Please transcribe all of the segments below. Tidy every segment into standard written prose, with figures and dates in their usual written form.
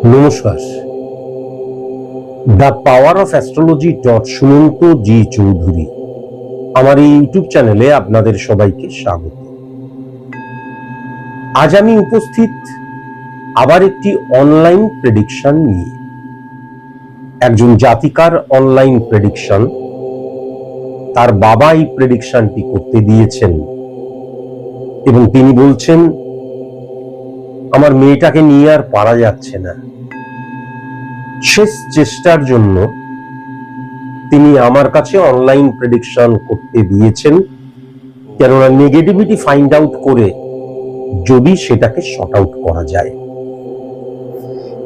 নমস্কার। The power of astrology Sumanta ji Chowdhury আমার এই ইউটিউব চ্যানেলে আপনাদের সবাইকে স্বাগত। আজ আমি উপস্থিত আবার একটি অনলাইন প্রেডিকশন নিয়ে। একজন জাতিকার অনলাইন প্রেডিকশন, তার বাবা এই প্রেডিকশনটি করতে দিয়েছেন এবং তিনি বলছেন আমার মেয়েটাকে নিয়ে আর পারা যাচ্ছে না। শেষ চেষ্টার জন্য তিনি আমার কাছে অনলাইন প্রেডিকশন করতে দিয়েছেন, কেননা নেগেটিভিটি ফাইন্ড আউট করে যদি সেটাকে শর্ট আউট করা যায়।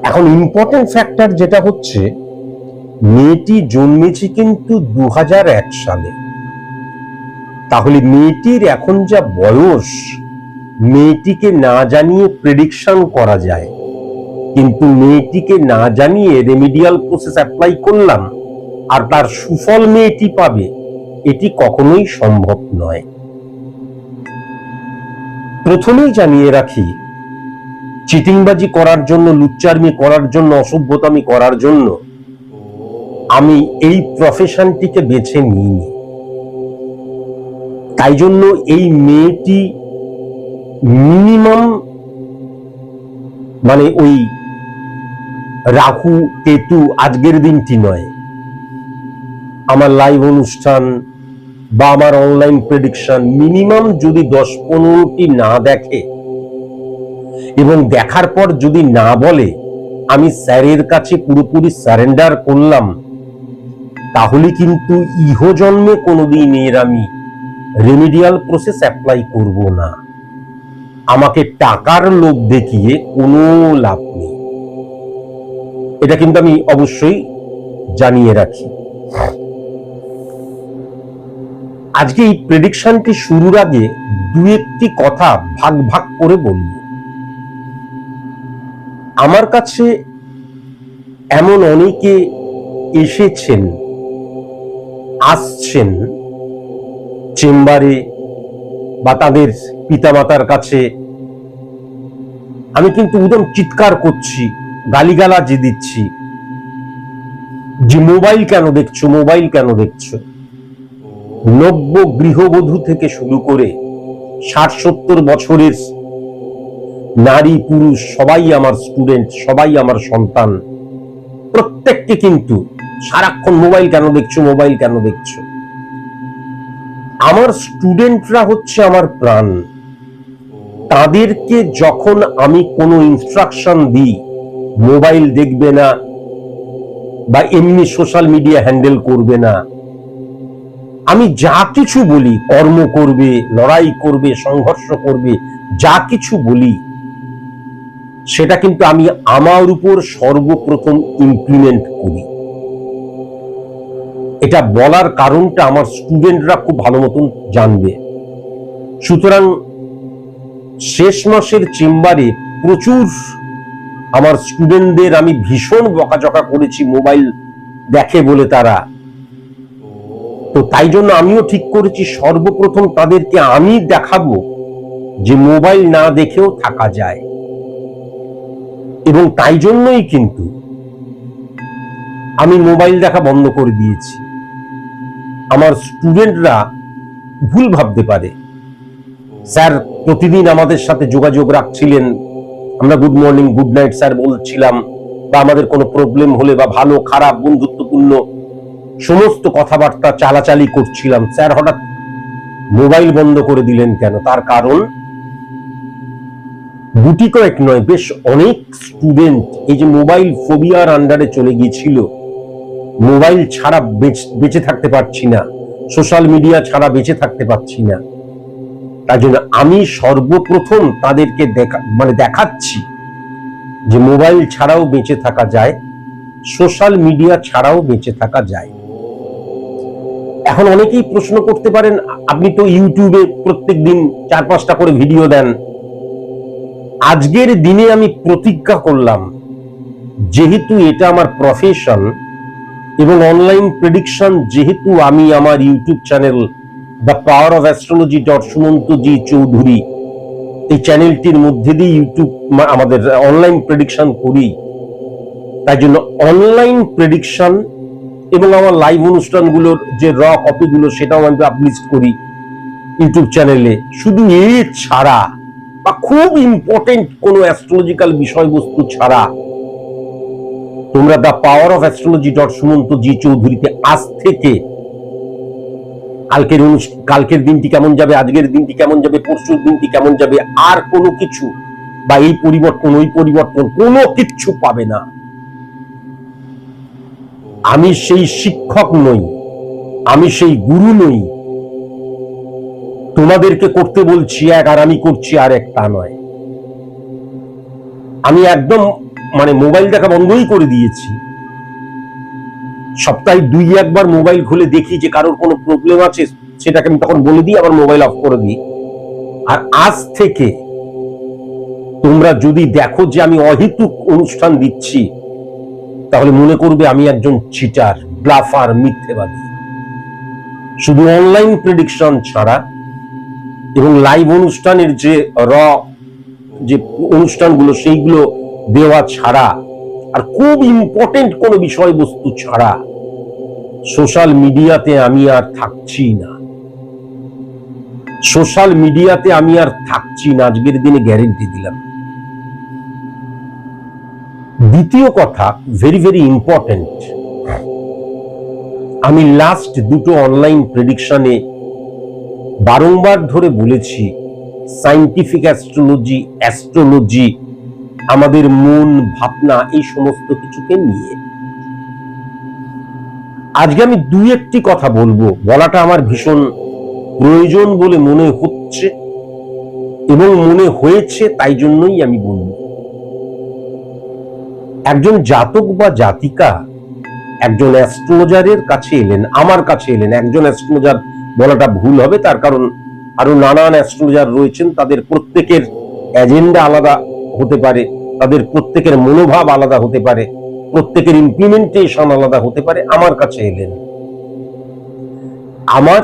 এখন ইম্পর্টেন্ট ফ্যাক্টর যেটা হচ্ছে, মেয়েটি জন্মেছে কিন্তু 2001 সালে। তাহলে মেয়েটির এখন যা বয়স, মেয়েটিকে না জানিয়ে প্রেডিকশন করা যায়, কিন্তু মেয়েটিকে না জানিয়ে রেমিডিয়াল প্রসেস অ্যাপ্লাই করলাম আর তার সুফল মেয়েটি পাবে, এটি কখনোই সম্ভব নয়। প্রথমেই জানিয়ে রাখি, চিটিংবাজি করার জন্য, লুচ্চারমি করার জন্য, অসভ্যতামি করার জন্য আমি এই প্রফেশনটিকে বেছে নিইনি। তাই জন্য এই মেয়েটি মিনিমাম ওই রাহু কেতু আজকের দিনটি নয়, আমার লাইভ অনুষ্ঠান বা আমার অনলাইন প্রেডিকশন মিনিমাম যদি 10-15টি না দেখে এবং দেখার পর যদি না বলে আমি স্যারের কাছে পুরোপুরি সারেন্ডার করলাম, তাহলে কিন্তু ইহজন্মে কোনোদিন এর আমি রেমিডিয়াল প্রসেস অ্যাপ্লাই করব না। আমাকে টাকার লোভ দেখিয়ে কোনো লাভ নেই, এটা কিন্তু আমি অবশ্যই জানিয়ে রাখি। আজকে এই প্রেডিকশনটি শুরুর আগে দু একটি কথা ভাগ ভাগ করে বলব। আমার কাছে এমন অনেকে এসেছেন, আসছেন চেম্বারে বা তাদের পিতামাতার কাছে, আমি কিন্তু একদম চিৎকার করছি, গালিগালাজি দিচ্ছি যে মোবাইল কেন দেখছো, মোবাইল কেন দেখছো। নব্য গৃহবধূ থেকে শুরু করে 60-70 বছরের নারী পুরুষ সবাই আমার স্টুডেন্ট, সবাই আমার সন্তান। প্রত্যেককে কিন্তু সারাক্ষণ মোবাইল কেন দেখছো, মোবাইল কেন দেখছো। আমার স্টুডেন্টরা হচ্ছে আমার প্রাণ। তাদেরকে যখন আমি কোনো ইনস্ট্রাকশন দিই, মোবাইল দেখবে না বা এমনি সোশ্যাল মিডিয়া হ্যান্ডেল করবে না, আমি যা কিছু বলি, কর্ম করবে, লড়াই করবে, সংঘর্ষ করবে, যা কিছু বলি সেটা কিন্তু আমি আমার উপর সর্বপ্রথম ইমপ্লিমেন্ট করি। এটা বলার কারণটা আমার স্টুডেন্টরা খুব ভালো মতন জানবে। সুতরাং শেষ মাসের চেম্বারে প্রচুর আমার স্টুডেন্টদের আমি ভীষণ বকাঝকা করেছি মোবাইল দেখে বলে তারা। তো তাই জন্য আমিও ঠিক করেছি সর্বপ্রথম তাদেরকে আমি দেখাবো যে মোবাইল না দেখেও থাকা যায়। এবং তাই জন্যই কিন্তু আমি মোবাইল দেখা বন্ধ করে দিয়েছি। আমার স্টুডেন্টরা ভুল ভাবতে পারে, স্যার প্রতিদিন আমাদের সাথে যোগাযোগ রাখছিলেন, আমরা good morning good night sir বলছিলাম, বা আমাদের কোনো প্রবলেম হলে বা ভালো খারাপ বন্ধুত্বপূর্ণ সমস্ত কথাবার্তা চালাচালি করছিলাম, স্যার হঠাৎ মোবাইল বন্ধ করে দিলেন কেন? তার কারণ গুটি কয়েক নয়, বেশ অনেক স্টুডেন্ট এই যে মোবাইল ফোবিয়ার আন্ডারে চলে গিয়েছিল, মোবাইল ছাড়া বেঁচে থাকতে পারছি না, সোশ্যাল মিডিয়া ছাড়া বেঁচে থাকতে পারছি না। তার জন্য আমি সর্বপ্রথম তাদেরকে দেখাচ্ছি যে মোবাইল ছাড়াও বেঁচে থাকা যায়, সোশ্যাল মিডিয়া ছাড়াও বেঁচে থাকা যায়। এখন অনেকেই প্রশ্ন করতে পারেন, আপনি তো ইউটিউবে প্রত্যেকদিন 4-5টা করে ভিডিও দেন। আজকের দিনে আমি প্রতিজ্ঞা করলাম, যেহেতু এটা আমার প্রফেশন এবং অনলাইন প্রেডিকশন যেহেতু আমি আমার YouTube channel the power of astrology Sumanta ji Chowdhury এই চ্যানেলটির মধ্যে দিয়ে ইউটিউব আমাদের অনলাইন প্রেডিকশন করি, তাই জন্য অনলাইন প্রেডিকশন এবং আমার লাইভ অনুষ্ঠানগুলোর যে র কপিগুলো সেটাও আমি পাবলিশ করি ইউটিউব চ্যানেলে। শুধু এ ছাড়া বা খুব ইম্পর্টেন্ট কোনো অ্যাস্ট্রোলজিক্যাল বিষয়বস্তু ছাড়া তোমরা দ্য পাওয়ার অফ astrology.sumantoji চৌধুরীতে আজ থেকে কালকের দিনটি কেমন যাবে, আজকের দিনটি কেমন যাবে, পরশুর দিনটি কেমন যাবে, আর কোনো কিছু বা এই পরিবর্তন ওই পরিবর্তন কোনো কিচ্ছু পাবে না। আমি সেই শিক্ষক নই, আমি সেই গুরু নই। তোমাদেরকে করতে বলছি এক আর আমি করছি আর এক, তা নয়। আমি একদম মোবাইল দেখা বন্ধই করে দিয়েছি। সপ্তাহে 2-1 বার মোবাইল খুলে দেখি যে কারোর কোনো প্রবলেম আছে, সেটাকে আমি তখন বলে দিই, আবার মোবাইল অফ করে দিই। আর আজ থেকে তোমরা যদি দেখো যে আমি অহেতুক অনুষ্ঠান দিচ্ছি, তাহলে মনে করবে আমি একজন চিটার, ব্লাফার, মিথ্যেবাদী। শুধু অনলাইন প্রেডিকশন ছাড়া এবং লাইভ অনুষ্ঠানের যে যে অনুষ্ঠানগুলো সেইগুলো দেওয়া ছাড়া আর খুব ইম্পর্টেন্ট কোনো বিষয়বস্তু ছাড়া সোশ্যাল মিডিয়াতে আমি আর থাকছি না। সোশ্যাল মিডিয়াতে আমি আর থাকছি না, আজকের দিনে গ্যারেন্টি দিলাম। দ্বিতীয় কথা, ভেরি ভেরি ইম্পর্টেন্ট, আমি লাস্ট দুটো অনলাইন প্রেডিকশনে বারংবার ধরে বলেছি সায়েন্টিফিক অ্যাস্ট্রোলজি আমাদের মন, ভাবনা, এই সমস্ত কিছুকে নিয়ে। আজকে আমি 2-1টি কথা বলবো, বলাটা আমার ভীষণ প্রয়োজন বলে মনে হচ্ছে এবং মনে হয়েছে, তাই জন্যই আমি বলবো। একজন জাতক বা জাতিকা একজন অ্যাস্ট্রোলজারের কাছে এলেন, আমার কাছে এলেন। একজন অ্যাস্ট্রোলজার বলাটা ভুল হবে, তার কারণ আরো নানান অ্যাস্ট্রোলজার রয়েছেন, তাদের প্রত্যেকের এজেন্ডা আলাদা হতে পারে, তাদের প্রত্যেকের মনোভাব আলাদা হতে পারে, প্রত্যেকের ইমপ্লিমেন্টেশন আলাদা হতে পারে। আমার কাছে এলেন, আমার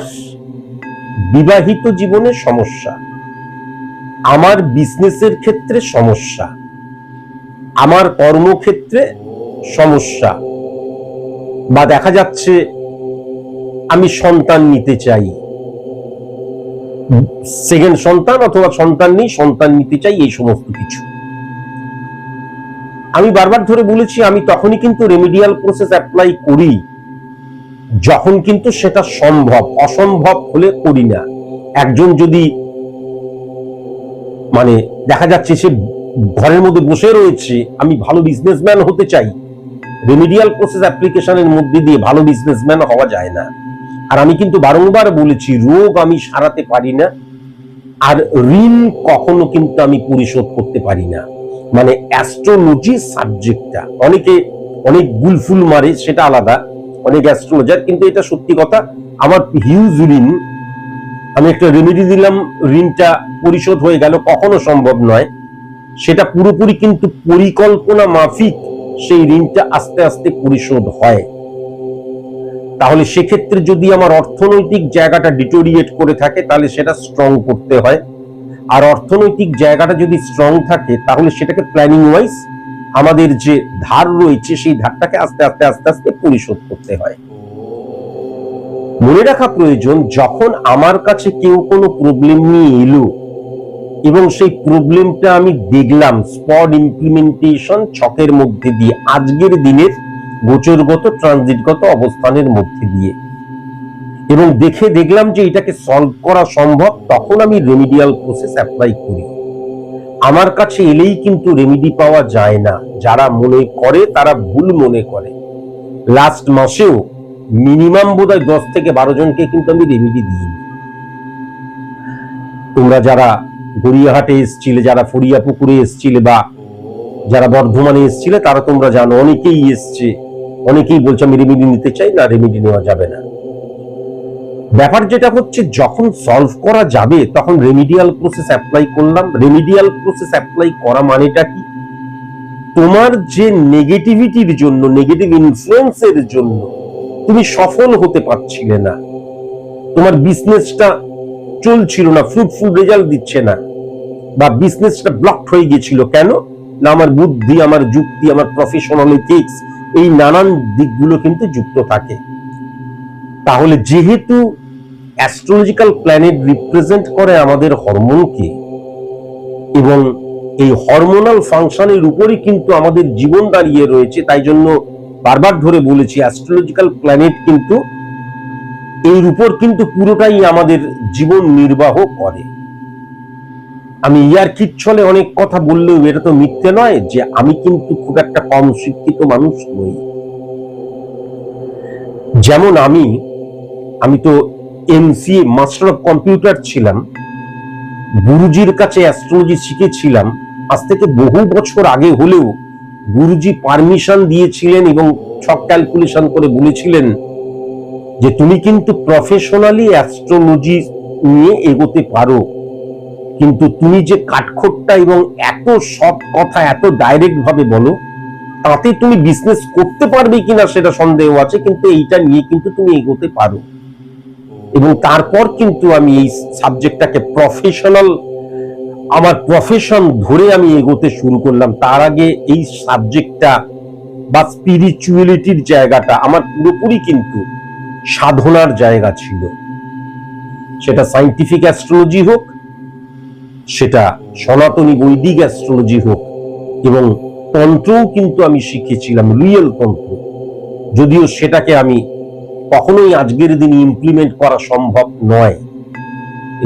বিবাহিত জীবনে সমস্যা, আমার বিজনেসের ক্ষেত্রে সমস্যা, আমার কর্মক্ষেত্রে সমস্যা, বা দেখা যাচ্ছে আমি সন্তান নিতে চাই, সেকেন্ড সন্তান অথবা সন্তান নেই, সন্তান নিতে চাই, এই সমস্ত কিছু। আমি বারবার ধরে বলেছি আমি তখনই কিন্তু রেমিডিয়াল প্রসেস অ্যাপ্লাই করি যখন কিন্তু সেটা সম্ভব। অসম্ভব হলে করি না। একজন যদি দেখা যাচ্ছে সে ঘরের মধ্যে বসে রয়েছে, আমি ভালো বিজনেসম্যান হতে চাই, রেমিডিয়াল প্রসেস অ্যাপ্লিকেশনের মধ্যে দিয়ে ভালো বিজনেসম্যান হওয়া যায় না। আর আমি কিন্তু বারংবার বলেছি রোগ আমি সারাতে পারি না, আর ঋণ কখনো কিন্তু আমি পরিশোধ করতে পারি না। অ্যাস্ট্রোলজি সাবজেক্টটা অনেকে অনেক গুলফুল মারে, সেটা আলাদা, অনেক অ্যাস্ট্রোলজার, কিন্তু এটা সত্যি কথা। আমার হিউজ ঋণ, আমি একটা রেমেডি দিলাম, ঋণটা পরিশোধ হয়ে গেল, কখনো সম্ভব নয়। সেটা পুরোপুরি কিন্তু পরিকল্পনা মাফিক সেই ঋণটা আস্তে আস্তে পরিশোধ হয়। তাহলে সেক্ষেত্রে যদি আমার অর্থনৈতিক জায়গাটা ডিটোরিয়েট করে থাকে, তাহলে সেটা স্ট্রং করতে হয়। আর অর্থনৈতিক জায়গাটা যদি স্ট্রং থাকে, তাহলে সেটাকে প্ল্যানিং ওয়াইজ আমাদের যে ধার রয়েছে সেই ধারটাকে আস্তে আস্তে আস্তে আস্তে পরিশোধ করতে হয়। মনে রাখা প্রয়োজন, যখন আমার কাছে কেউ কোনো প্রবলেম নিয়ে এলো এবং সেই প্রবলেমটা আমি দেখলাম স্পট ইমপ্লিমেন্টেশন ছকের মধ্যে দিয়ে, আজকের দিনের গোচরগত ট্রানজিটগত অবস্থানের মধ্যে দিয়ে, এবং দেখলাম যে এটাকে সলভ করা সম্ভব, তখন আমি রেমিডিয়াল প্রসেস অ্যাপ্লাই করি। আমার কাছে এলেই কিন্তু রেমিডি পাওয়া যায় না। যারা মনে করে তারা ভুল মনে করে। লাস্ট মাসেও মিনিমাম বোধহয় 10 থেকে 12 জনকে কিন্তু আমি রেমিডি দিইনি। তোমরা যারা গড়িয়াহাটে এসছিলে, যারা ফরিয়াপুকুরে এসছিলে, বা যারা বর্ধমানে এসছিলে, তারা তোমরা জানো অনেকেই এসছে, অনেকেই বলছে আমি রেমিডি নিতে চাই না, রেমিডি নেওয়া যাবে না। ব্যাপার যেটা হচ্ছে, যখন সলভ করা যাবে তখন রেমিডিয়াল প্রসেস অ্যাপ্লাই করলাম। রেমিডিয়াল প্রসেস অ্যাপ্লাই করা মানেটা কি? তোমার যে নেগেটিভিটির জন্য, নেগেটিভ ইনফ্লুয়েন্সের জন্য তুমি সফল হতে পারছিলে না, তোমার বিজনেসটা চলছিল না, ফ্রুটফুল রেজাল্ট দিচ্ছে না, বা বিজনেসটা ব্লক হয়ে গিয়েছিল, কেন? না আমার বুদ্ধি, আমার যুক্তি, আমার প্রফেশনাল এথিক্স, এই নানান দিকগুলো কিন্তু যুক্ত থাকে। তাহলে যেহেতু অ্যাস্ট্রোলজিক্যাল প্ল্যানেট রিপ্রেজেন্ট করে আমাদের হরমোনকে, এবং এই হরমোনাল ফাংশনের উপরই কিন্তু আমাদের জীবন দাঁড়িয়ে রয়েছে, তাই জন্য বারবার ধরে বলেছি অ্যাস্ট্রোলজিক্যাল প্ল্যানেট কিন্তু এর উপর কিন্তু পুরোটাই আমাদের জীবন নির্বাহ করে। আমি ইয়ার্কির ছলে অনেক কথা বললেও এটা তো মিথ্যে নয় যে আমি কিন্তু খুব একটা কম শিক্ষিত মানুষ নই। যেমন আমি তো এমসিএ মাস্টার অফ কম্পিউটার ছিলাম, গুরুজির কাছে অ্যাস্ট্রোলজি শিখেছিলাম আজ থেকে বহু বছর আগে হলেও গুরুজি পারমিশন দিয়েছিলেন এবং ছক ক্যালকুলেশন করে বলেছিলেন যে তুমি কিন্তু প্রফেশনালি অ্যাস্ট্রোলজি নিয়ে এগোতে পারো, কিন্তু তুমি যে কাঠখোট্টা এবং এত সব কথা এত ডাইরেক্ট ভাবে বলো, তাতে তুমি বিজনেস করতে পারবে কিনা সেটা সন্দেহ আছে, কিন্তু এইটা নিয়ে কিন্তু তুমি এগোতে পারো। এবং তারপর কিন্তু আমি এই সাবজেক্টটাকে প্রফেশনাল, আমার প্রফেশন ধরে আমি এগোতে শুরু করলাম। তার আগে এই সাবজেক্টটা বা স্পিরিচুয়ালিটির জায়গাটা আমার পুরোপুরি কিন্তু সাধনার জায়গা ছিল। সেটা সায়েন্টিফিক অ্যাস্ট্রোলজি হোক, সেটা সনাতনী বৈদিক অ্যাস্ট্রোলজি হোক, এবং তন্ত্রও কিন্তু আমি শিখেছিলাম, রিয়েল তন্ত্র, যদিও সেটাকে আমি কখনোই আজকের দিনে ইমপ্লিমেন্ট করা সম্ভব নয়,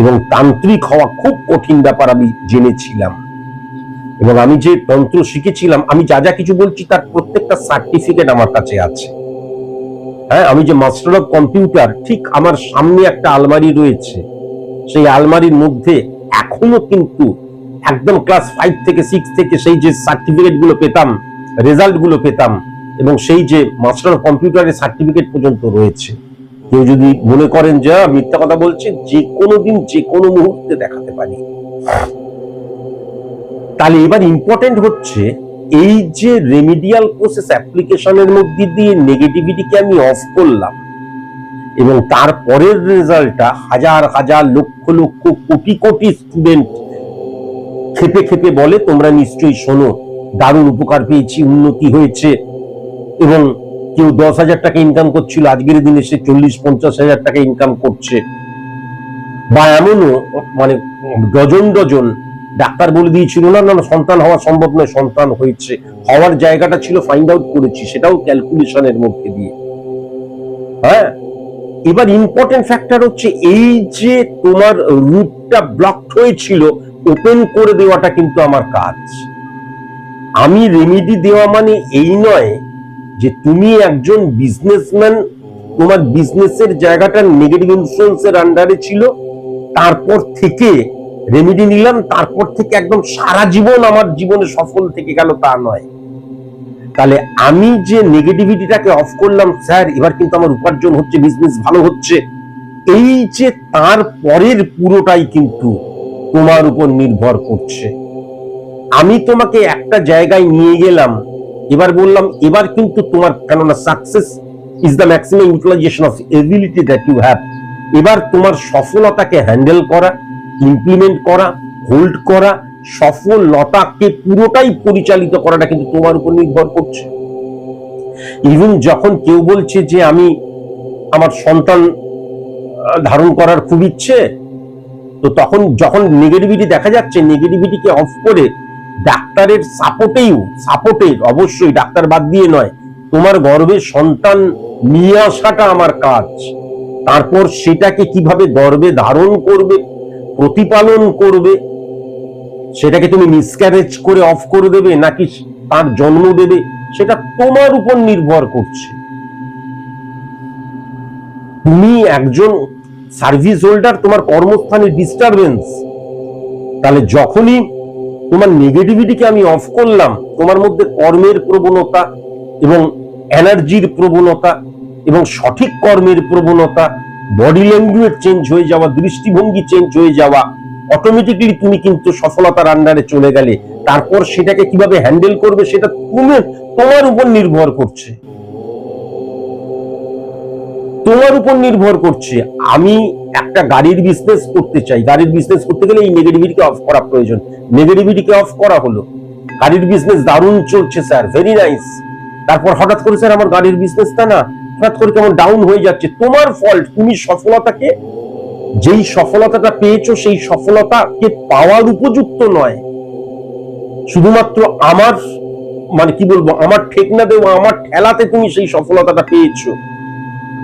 এবং তান্ত্রিক হওয়া খুব কঠিন ব্যাপার আমি জেনেছিলাম। এবং আমি যে তন্ত্র শিখেছিলাম, আমি যা যা কিছু বলছি তার প্রত্যেকটা সার্টিফিকেট আমার কাছে আছে। হ্যাঁ, আমি যে মাস্টার অফ কম্পিউটার, ঠিক আমার সামনে একটা আলমারি রয়েছে, সেই আলমারির মধ্যে এখনো কিন্তু একদম ক্লাস 5 থেকে 6 থেকে সেই যে সার্টিফিকেট গুলো পেতাম, রেজাল্ট গুলো পেতাম, এবং সেই যে মাস্টার অফ কম্পিউটারের সার্টিফিকেট পর্যন্ত রয়েছে। কেউ যদি মনে করেন যে মিথ্যা কথা বলছে, যে কোনো দিন যে কোনো মুহূর্তে দেখাতে পারি। তাহলে এবার ইম্পর্টেন্ট হচ্ছে এই যে রেমিডিয়াল প্রসেস অ্যাপ্লিকেশনের মধ্যে দিয়ে নেগেটিভিটিকে আমি অফ করলাম, এবং তারপরের রেজাল্টটা হাজার হাজার লক্ষ লক্ষ কোটি কোটি স্টুডেন্ট খেপে খেপে বলে, তোমরা নিশ্চয়ই শোনো, দারুণ উপকার পেয়েছি, উন্নতি হয়েছে। এবং কেউ 10,000 টাকা ইনকাম করছিল, আজকের দিনে সে 40-50,000 টাকা ইনকাম করছে। বা এমনও মানে ডজন ডজন ডাক্তার বলে দিয়েছিল না না সন্তান হওয়া সম্ভব নয়, সন্তান হয়েছে, হওয়ার জায়গাটা ছিল, ফাইন্ড আউট করেছি, সেটাও ক্যালকুলেশনের মধ্যে দিয়ে। হ্যাঁ, এবার ইম্পর্টেন্ট ফ্যাক্টর হচ্ছে এই যে তোমার রুটটা ব্লকড হয়েছিল, ওপেন করে দেওয়াটা কিন্তু আমার কাজ। আমি রেমেডি দেওয়া মানে এই নয় যে তুমি একজন বিজনেসম্যান, তোমার বিজনেসের জায়গাটা নেগেটিভ ইনফ্লুয়েন্সের আন্ডারে ছিল, তারপর থেকে রেমেডি নিলাম, তারপর থেকে একদম সারা জীবন আমার জীবনে সফল থেকে গেল, তা নয়। তাহলে আমি যে নেগেটিভিটিটাকে অফ করলাম, স্যার এবার কিন্তু আমার উপার্জন হচ্ছে, বিজনেস ভালো হচ্ছে, এই যে তার পরের পুরোটাই কিন্তু তোমার উপর নির্ভর করছে। আমি তোমাকে একটা জায়গায় নিয়ে গেলাম, এবার বললাম এবার কিন্তু তোমার, কেননা success is the maximum utilisation of ability that you have. এবার তোমার সফলতাকে হ্যান্ডেল করা, ইমপ্লিমেন্ট করা, হোল্ড করা, সফলতাকে পুরোটাই পরিচালিত করাটা কিন্তু তোমার উপর নির্ভর করছে। ইভেন যখন কেউ বলছে যে আমি আমার সন্তান ধারণ করার খুব ইচ্ছে, তো তখন যখন নেগেটিভিটি দেখা যাচ্ছে, নেগেটিভিটিকে অফ করে ডাক্তারের সাপোর্টের অবশ্যই ডাক্তার বাদ দিয়ে নয়, তোমার গর্ভে সন্তান নিয়ে আসাটা আমার কাজ। তারপর সেটাকে কিভাবে গর্ভে ধারণ করবে, প্রতিপালন করবে, সেটাকে তুমি মিসক্যারেজ করে অফ করে দেবে নাকি তার জন্ম দেবে, সেটা তোমার উপর নির্ভর করছে। তুমি একজন সার্ভিস হোল্ডার, তোমার কর্মস্থানে ডিস্টারবেন্স, তাহলে যখনই তোমার নেগেটিভিটিকে আমি অফ করলাম, তোমার মধ্যে কর্মের প্রবণতা এবং এনার্জির প্রবণতা এবং সঠিক কর্মের প্রবণতা, বডি ল্যাঙ্গুয়েজ চেঞ্জ হয়ে যাওয়া, দৃষ্টিভঙ্গি চেঞ্জ হয়ে যাওয়া, অটোমেটিকলি তুমি কিন্তু সফলতার আন্ডারে চলে গেলে। তারপর সেটাকে কিভাবে হ্যান্ডেল করবে সেটা তোমার উপর নির্ভর করছে, তোমার উপর নির্ভর করছে। আমি একটা গাড়ির বিজনেস করতে চাই, গাড়ির বিজনেস করতে গেলে এই নেগেটিভিটিকে অফ করা প্রয়োজন। নেগেটিভিটিকে অফ করা হলো, গাড়ির বিজনেস দারুণ চলছে স্যার, ভেরি নাইস। তারপর হঠাৎ করে স্যার আমার গাড়ির বিজনেসটা না হঠাৎ করে কেমন ডাউন হয়ে যাচ্ছে। তোমার ফল্ট। তুমি সফলতাকে, যেই সফলতাটা পেয়েছো সেই সফলতাকে পাওয়ার উপযুক্ত নয়, শুধুমাত্র আমার মানে কি বলবো, আমার ঠেকনা দেওয়া, আমার ঠেলাতে তুমি সেই সফলতাটা পেয়েছো,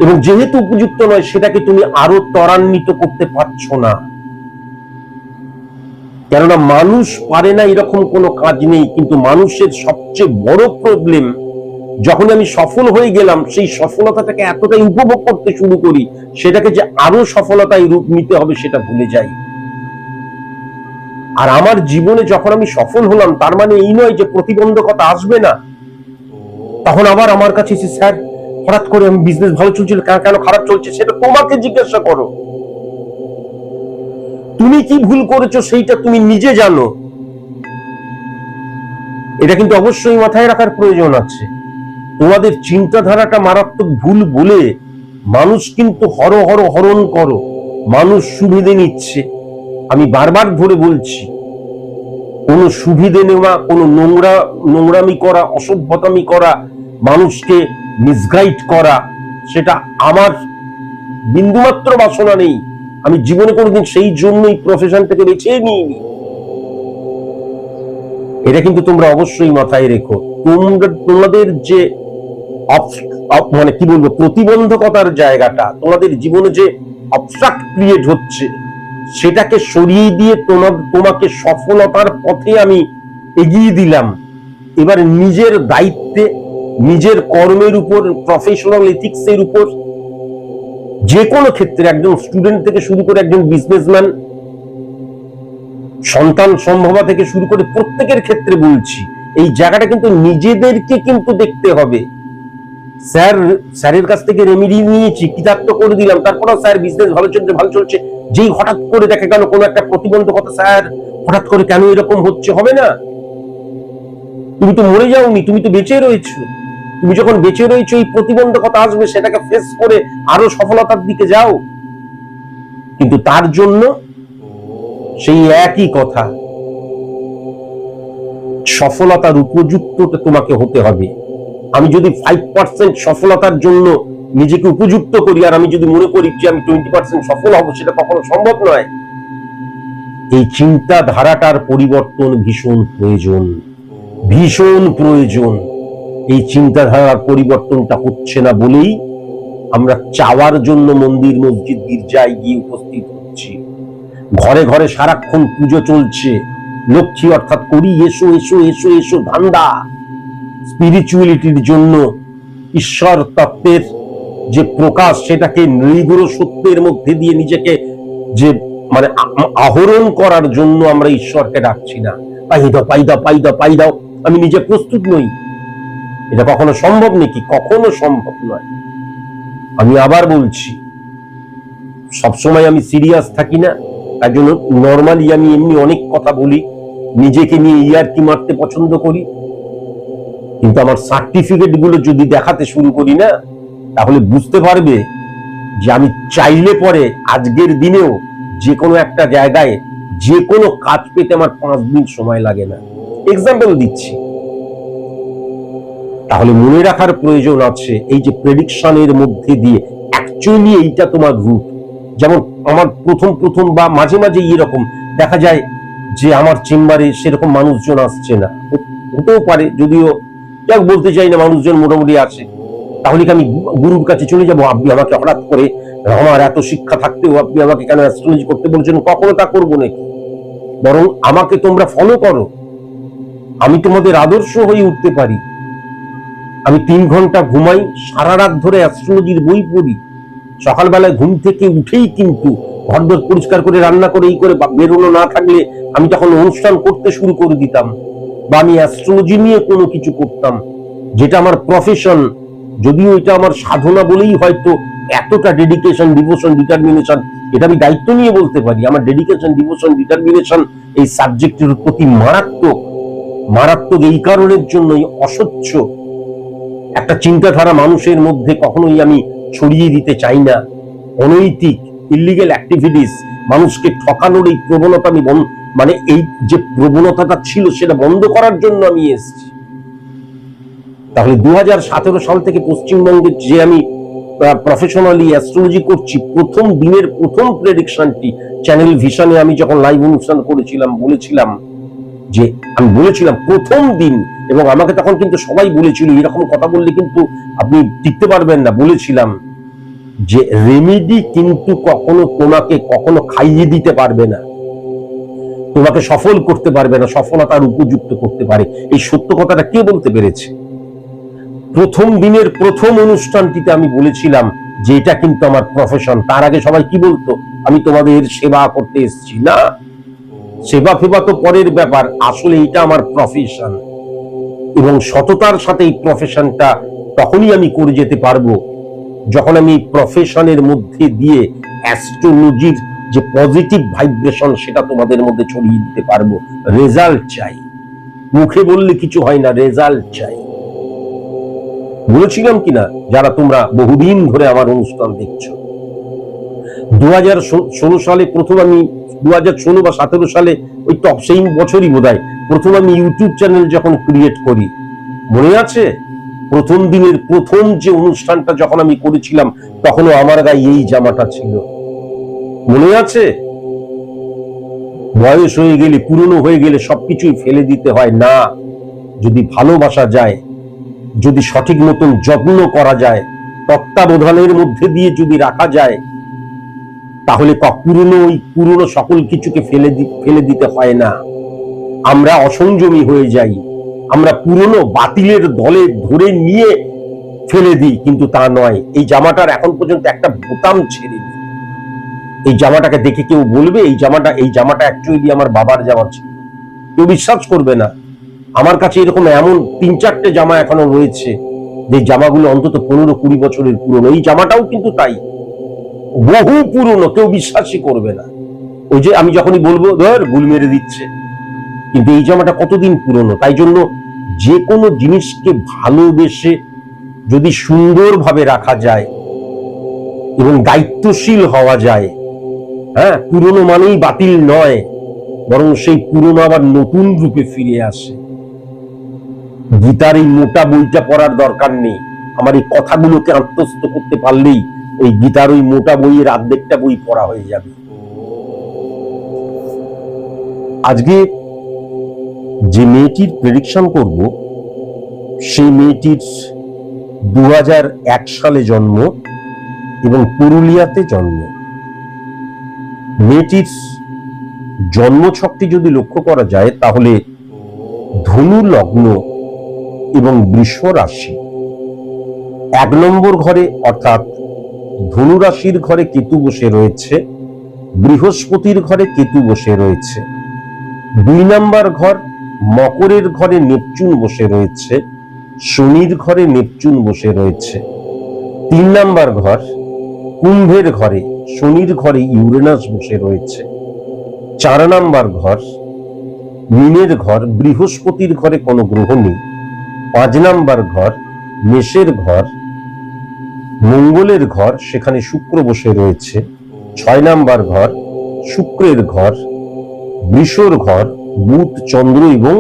এবং যেহেতু উপযুক্ত নয় সেটাকে তুমি আরো ত্বরান্বিত করতে পারছো না। কেননা মানুষ পারে না এরকম কোনো কাজ নেই, কিন্তু মানুষের সবচেয়ে বড় প্রবলেম, যখন আমি সফল হয়ে গেলাম সেই সফলতাটাকে এতটাই উপভোগ করতে শুরু করি, সেটাকে যে আরো সফলতায় রূপ নিতে হবে সেটা ভুলে যাই। আর আমার জীবনে যখন আমি সফল হলাম, তার মানে এই নয় যে প্রতিবন্ধকতা আসবে না। তখন আবার আমার কাছে এসে, স্যার হঠাৎ করে আমি বিজনেস ভালো চলছিল, কেন খারাপ চলছে, সেটা তোমাকে জিজ্ঞাসা করো। তুমি কি ভুল করেছো সেইটা তুমি নিজে জানো। এটা কিন্তু অবশ্যই মাথায় রাখার প্রয়োজন আছে। তোমাদের চিন্তাধারাটা মারাত্মক ভুল বলে মানুষ কিন্তু হরণ করো, মানুষ সুবিধে নিচ্ছে। আমি বারবার ধরে বলছি, কোনো সুবিধে নেওয়া, কোনো নোংরামি করা, অসভ্যতামি করা, মানুষকে মিসগাইড করা, সেটা আমার বিন্দুমাত্র বাসনা নেই। আমি জীবনে কোনোদিন সেই জন্যই প্রফেশনটাকে বেছে নিইনি। এটা কিন্তু তোমরা অবশ্যই মাথায় রেখো। তোমাদের যে মানে কি বলবো, প্রতিবন্ধকতার জায়গাটা, তোমাদের জীবনে যে অবস্ট্রাক্ট ক্রিয়েট হচ্ছে, সেটাকে সরিয়ে দিয়ে তোমাকে সফলতার পথে আমি এগিয়ে দিলাম। এবার নিজের দায়িত্বে, নিজের কর্মের উপর, প্রফেশনাল এথিক্স এর উপর, যে কোনো ক্ষেত্রে, একজন স্টুডেন্ট থেকে শুরু করে একজন বিজনেসম্যান, সন্তান সম্ভবা থেকে শুরু করে প্রত্যেকের ক্ষেত্রে বলছি, এই জায়গাটা কিন্তু নিজেদেরকে কিন্তু দেখতে হবে। স্যারের কাছ থেকে রেমেডি নিয়েছি, কৃতার্থ করে দিলাম, তারপরেও স্যার বিজনেস ভালো চলছে, যেই হঠাৎ করে দেখা গেল কোনো একটা প্রতিবন্ধকতা, স্যার হঠাৎ করে কেন এরকম হচ্ছে, হবে না। তুমি তো মরে যাওনি, তুমি তো বেঁচে রয়েছো। তুমি যখন বেঁচে রয়েছো, এই প্রতিবন্ধকতা আসবে, সেটাকে ফেস করে আরো সফলতার দিকে যাও। কিন্তু তার জন্য সেই একই কথা, সফলতার উপযুক্তটা তোমাকে হতে হবে। আমি যদি 5% সফলতার জন্য নিজেকে উপযুক্ত করি, আর আমি যদি মনে করি যে আমি 20% সফল হব, সেটা কখনো সম্ভব নয়। এই চিন্তাধারাটার পরিবর্তন ভীষণ প্রয়োজন, ভীষণ প্রয়োজন। এই চিন্তাধারার পরিবর্তনটা হচ্ছে না বলেই আমরা চাওয়ার জন্য মন্দির, মসজিদ, গির্জায় গিয়ে উপস্থিত হচ্ছি। ঘরে ঘরে সারাক্ষণ পুজো চলছে, লক্ষ্মী অর্থাৎ করি এসো এসো এসো এসো ধান্দা। স্পিরিচুয়ালিটির জন্য, ঈশ্বর তত্ত্বের যে প্রকাশ, সেটাকে নৃগুণ সত্যের মধ্যে দিয়ে নিজেকে যে মানে আহরণ করার জন্য আমরা ঈশ্বরকে ডাকছি না। পাই দাও পাই দাও পাই দাও পাই দাও। আমি নিজে প্রস্তুত নই। এটা কখনো সম্ভব নাকি? কখনো সম্ভব নয়। আমি আবার বলছি, সবসময় আমি সিরিয়াস থাকি না, তার জন্য নর্মালি আমি এমনি অনেক কথা বলি, নিজেকে নিয়ে ইয়ার্কি মারতে পছন্দ করি। কিন্তু আমার সার্টিফিকেট গুলো যদি দেখাতে শুরু করি না, তাহলে বুঝতে পারবে যে আমি চাইলে পরে আজকের দিনেও যে কোনো একটা জায়গায় যে কোনো কাজ পেতে আমার 5 দিন সময় লাগে না। এক্সাম্পল দিচ্ছি। তাহলে মনে রাখার প্রয়োজন আছে, এই যে প্রেডিকশনের মধ্যে দিয়ে অ্যাকচুয়ালি এইটা তোমার রূপ। যেমন আমার প্রথম বা মাঝে মাঝে এরকম দেখা যায় যে আমার চেম্বারে সেরকম মানুষজন আসছে না, হতেও পারে, যদিও যাক বলতে চাই না, মানুষজন মোটামুটি আছে। তাহলে কি আমি গুরুর কাছে চলে যাবো, আপনি আমাকে হঠাৎ করে, আমার এত শিক্ষা থাকতেও আপনি আমাকে কেন অ্যাস্ট্রোলজি করতে বলছেন? কখনো তা করবো নাকি? বরং আমাকে তোমরা ফলো করো, আমি তোমাদের আদর্শ হয়ে উঠতে পারি। আমি 3 ঘন্টা ঘুমাই, সারা রাত ধরে অ্যাস্ট্রোলজির বই পড়ি, সকালবেলায় ঘুম থেকে উঠেই কিন্তু ঘরদোর পরিষ্কার করে, রান্না করে, এই করে বেরোনো না থাকলে আমি তখন অনুষ্ঠান করতে শুরু করে দিতাম, বা আমি অ্যাস্ট্রোলজি নিয়ে কোনো কিছু করতাম, যেটা আমার প্রফেশন। যদিও এটা আমার সাধনা বলেই হয়তো এতটা ডেডিকেশন, ডিভোশন, ডিটারমিনেশন, এটা আমি দায়িত্ব নিয়ে বলতে পারি। আমার ডেডিকেশন, ডিভোশন, ডিটারমিনেশন এই সাবজেক্টের প্রতি মারাত্মক। এই কারণের জন্যই অস্বচ্ছ একটা চিন্তাধারা মানুষের মধ্যে কখনোই আমি ছড়িয়ে দিতে চাই না। অনৈতিক ইলিগ্যাল অ্যাক্টিভিটিস, মানুষকে ঠকানোর এই প্রবণতা আমি মানে এই যে প্রবণতাটা ছিল সেটা বন্ধ করার জন্য আমি এসেছি। তাহলে 2017 সাল থেকে পশ্চিমবঙ্গের যে আমি প্রফেশনালি অ্যাস্ট্রোলজি করছি, প্রথম দিনের প্রথম প্রেডিকশনটি চ্যানেল ভিশনে আমি যখন লাইভ অনুষ্ঠান করেছিলাম বলেছিলাম প্রথম দিন, এবং আমাকে তখন কিন্তু সবাই বলেছিল এরকম কথা বললে কিন্তু আপনি টিকতে পারবেন না, বলেছিলাম যে রেমেডি কিন্তু কখনো খাইয়ে দিতে পারবে না, তোমাকে সফল করতে পারবে না, সফলতার উপযুক্ত করতে পারে। এই সত্য কথাটা কে বলতে পেরেছে? প্রথম দিনের প্রথম অনুষ্ঠানটিতে আমি বলেছিলাম যে এটা কিন্তু আমার প্রফেশন। তার আগে সবাই কি বলতো? আমি তোমাদের সেবা করতে এসেছি। না, সেবা ফেবা তো পরের ব্যাপার, আসলে এটা আমার প্রফেশন, এবং সততার সাথে এই প্রফেশনটা তখনই আমি করে যেতে পারবো যখন আমি এই প্রফেশনের মধ্যে দিয়ে অ্যাস্ট্রোলজির যে পজিটিভ ভাইব্রেশন সেটা তোমাদের মধ্যে ছড়িয়ে দিতে পারবো। রেজাল্ট চাই, মুখে বললে কিছু হয় না, রেজাল্ট চাই। বলেছিলাম কিনা যারা তোমরা বহুদিন ধরে আমার অনুষ্ঠান দেখছো? 2016 সালে প্রথম আমি 2016 বা 17 সালে ওই টপ সেই বছরই বোধহয় প্রথম আমি ইউটিউব চ্যানেল যখন ক্রিয়েট করি, মনে আছে? প্রথম দিনের প্রথম যে অনুষ্ঠানটা যখন আমি করেছিলাম তখনও আমার গায়ে এই জামাটা ছিল, মনে আছে? বয়স হয়ে গেলে, পুরনো হয়ে গেলে সবকিছুই ফেলে দিতে হয় না, যদি ভালোবাসা যায়, যদি সঠিক মতন যত্ন করা যায়, তত্ত্বাবধানের মধ্যে দিয়ে যদি রাখা যায়, তাহলে পুরনো সকল কিছুকে ফেলে দিতে হয় না। আমরা অসংযমী হয়ে যাই, আমরা পুরনো বাতিলের দলে ধরে নিয়ে ফেলে দিই, কিন্তু তা নয়। এই জামাটার এখন পর্যন্ত একটা বোতাম ছেড়েনি। এই জামাটাকে দেখে কেউ বলবে এই জামাটা অ্যাকচুয়ালি আমার বাবার জামা ছিল, কেউ বিশ্বাস করবে না। আমার কাছে এরকম এমন 3-4টে জামা এখনো রয়েছে যে জামাগুলো অন্তত 15-20 বছরের পুরনো। এই জামাটাও কিন্তু তাই, বহু পুরনো, কেউ বিশ্বাসই করবে না। ওই যে আমি যখনই বলবো ধর ভুল মেরে দিচ্ছে, কিন্তু এই জামাটা কতদিন পুরনো। তাই জন্য যে কোনো জিনিসকে ভালোবেসে যদি সুন্দরভাবে রাখা যায় এবং দায়িত্বশীল হওয়া যায়, হ্যাঁ, পুরনো মানেই বাতিল নয়, বরং সেই পুরনো আবার নতুন রূপে ফিরে আসে। গীতার এই মোটা বইটা পড়ার দরকার নেই, আমার এই কথাগুলোকে আত্মস্থ করতে পারলেই ওই গীতার ওই মোটা বইয়ের অর্ধেকটা বই পড়া হয়ে যাবে। আজকে যে মেয়েটির প্রেডিকশন করব, সেই মেয়েটির 2001 সালে জন্ম এবং পুরুলিয়াতে জন্ম। মেয়েটির জন্মছকটি যদি লক্ষ্য করা যায় তাহলে ধনু লগ্ন এবং বৃষ রাশি। 1 নম্বর ঘরে অর্থাৎ ধনু রাশির ঘরে কেতু বসে রয়েছে, বৃহস্পতির ঘরে কেতু বসে রয়েছে। 2 নম্বর ঘর মকরের ঘরে নেপচুন বসে রয়েছে, শনির ঘরে নেপচুন বসে রয়েছে। 3 নম্বর ঘর কুম্ভের ঘরে, শনির ঘরে ইউরেনাস বসে রয়েছে। 4 নম্বর ঘর মীনের ঘর, বৃহস্পতির ঘরে কোনো গ্রহ নেই। 5 নম্বর ঘর মেষের ঘর, মঙ্গলের ঘর, সেখানে শুক্র বসে রয়েছে। 6 নম্বর ঘর শুক্রের ঘর, বৃষর ঘর, বুধ, চন্দ্র এবং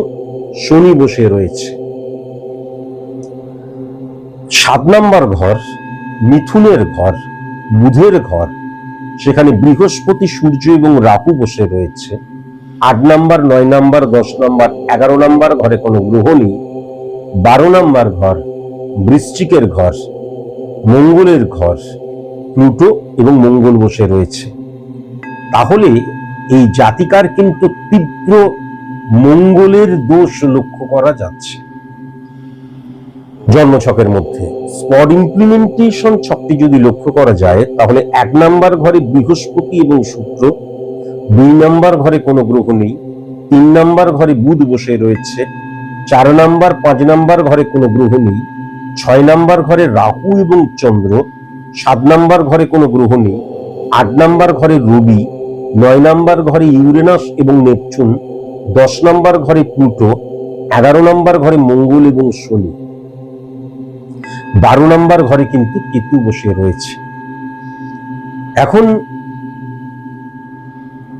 শনি বসে রয়েছে। 7 নম্বর ঘর মিথুনের ঘর, বুধের ঘর, সেখানে বৃহস্পতি, সূর্য এবং রাহু বসে রয়েছে। 8 নম্বর, 9 নম্বর, 10 নম্বর, 11 নম্বর ঘরে কোনো গ্রহ নেই। 12 নম্বর ঘর বৃশ্চিকের ঘর, মঙ্গলের ঘর, প্লুটো এবং মঙ্গল বসে রয়েছে। তাহলে এই জাতিকার কিন্তু তীব্র মঙ্গলের দোষ লক্ষ্য করা যাচ্ছে জন্মছকের মধ্যে। স্পট ইমপ্লিমেন্টেশন ছকটি যদি লক্ষ্য করা যায় তাহলে 1 নম্বর ঘরে বৃহস্পতি এবং শুক্র, 2 নম্বর ঘরে কোনো গ্রহ নেই, 3 নম্বর ঘরে বুধ বসে রয়েছে, 4 নম্বর 5 নম্বর ঘরে কোনো গ্রহ নেই, 6 নম্বর ঘরে রাহু এবং চন্দ্র, 7 নম্বর ঘরে কোনো গ্রহ নেই, 8 নম্বর ঘরে রবি, 9 নম্বর ঘরে ইউরেনাস এবং নেপচুন, 10 নম্বর ঘরে প্লুটো, 11 নম্বর ঘরে মঙ্গল এবং শনি, 12 নম্বর ঘরে কিন্তু কেতু বসে রয়েছে। এখন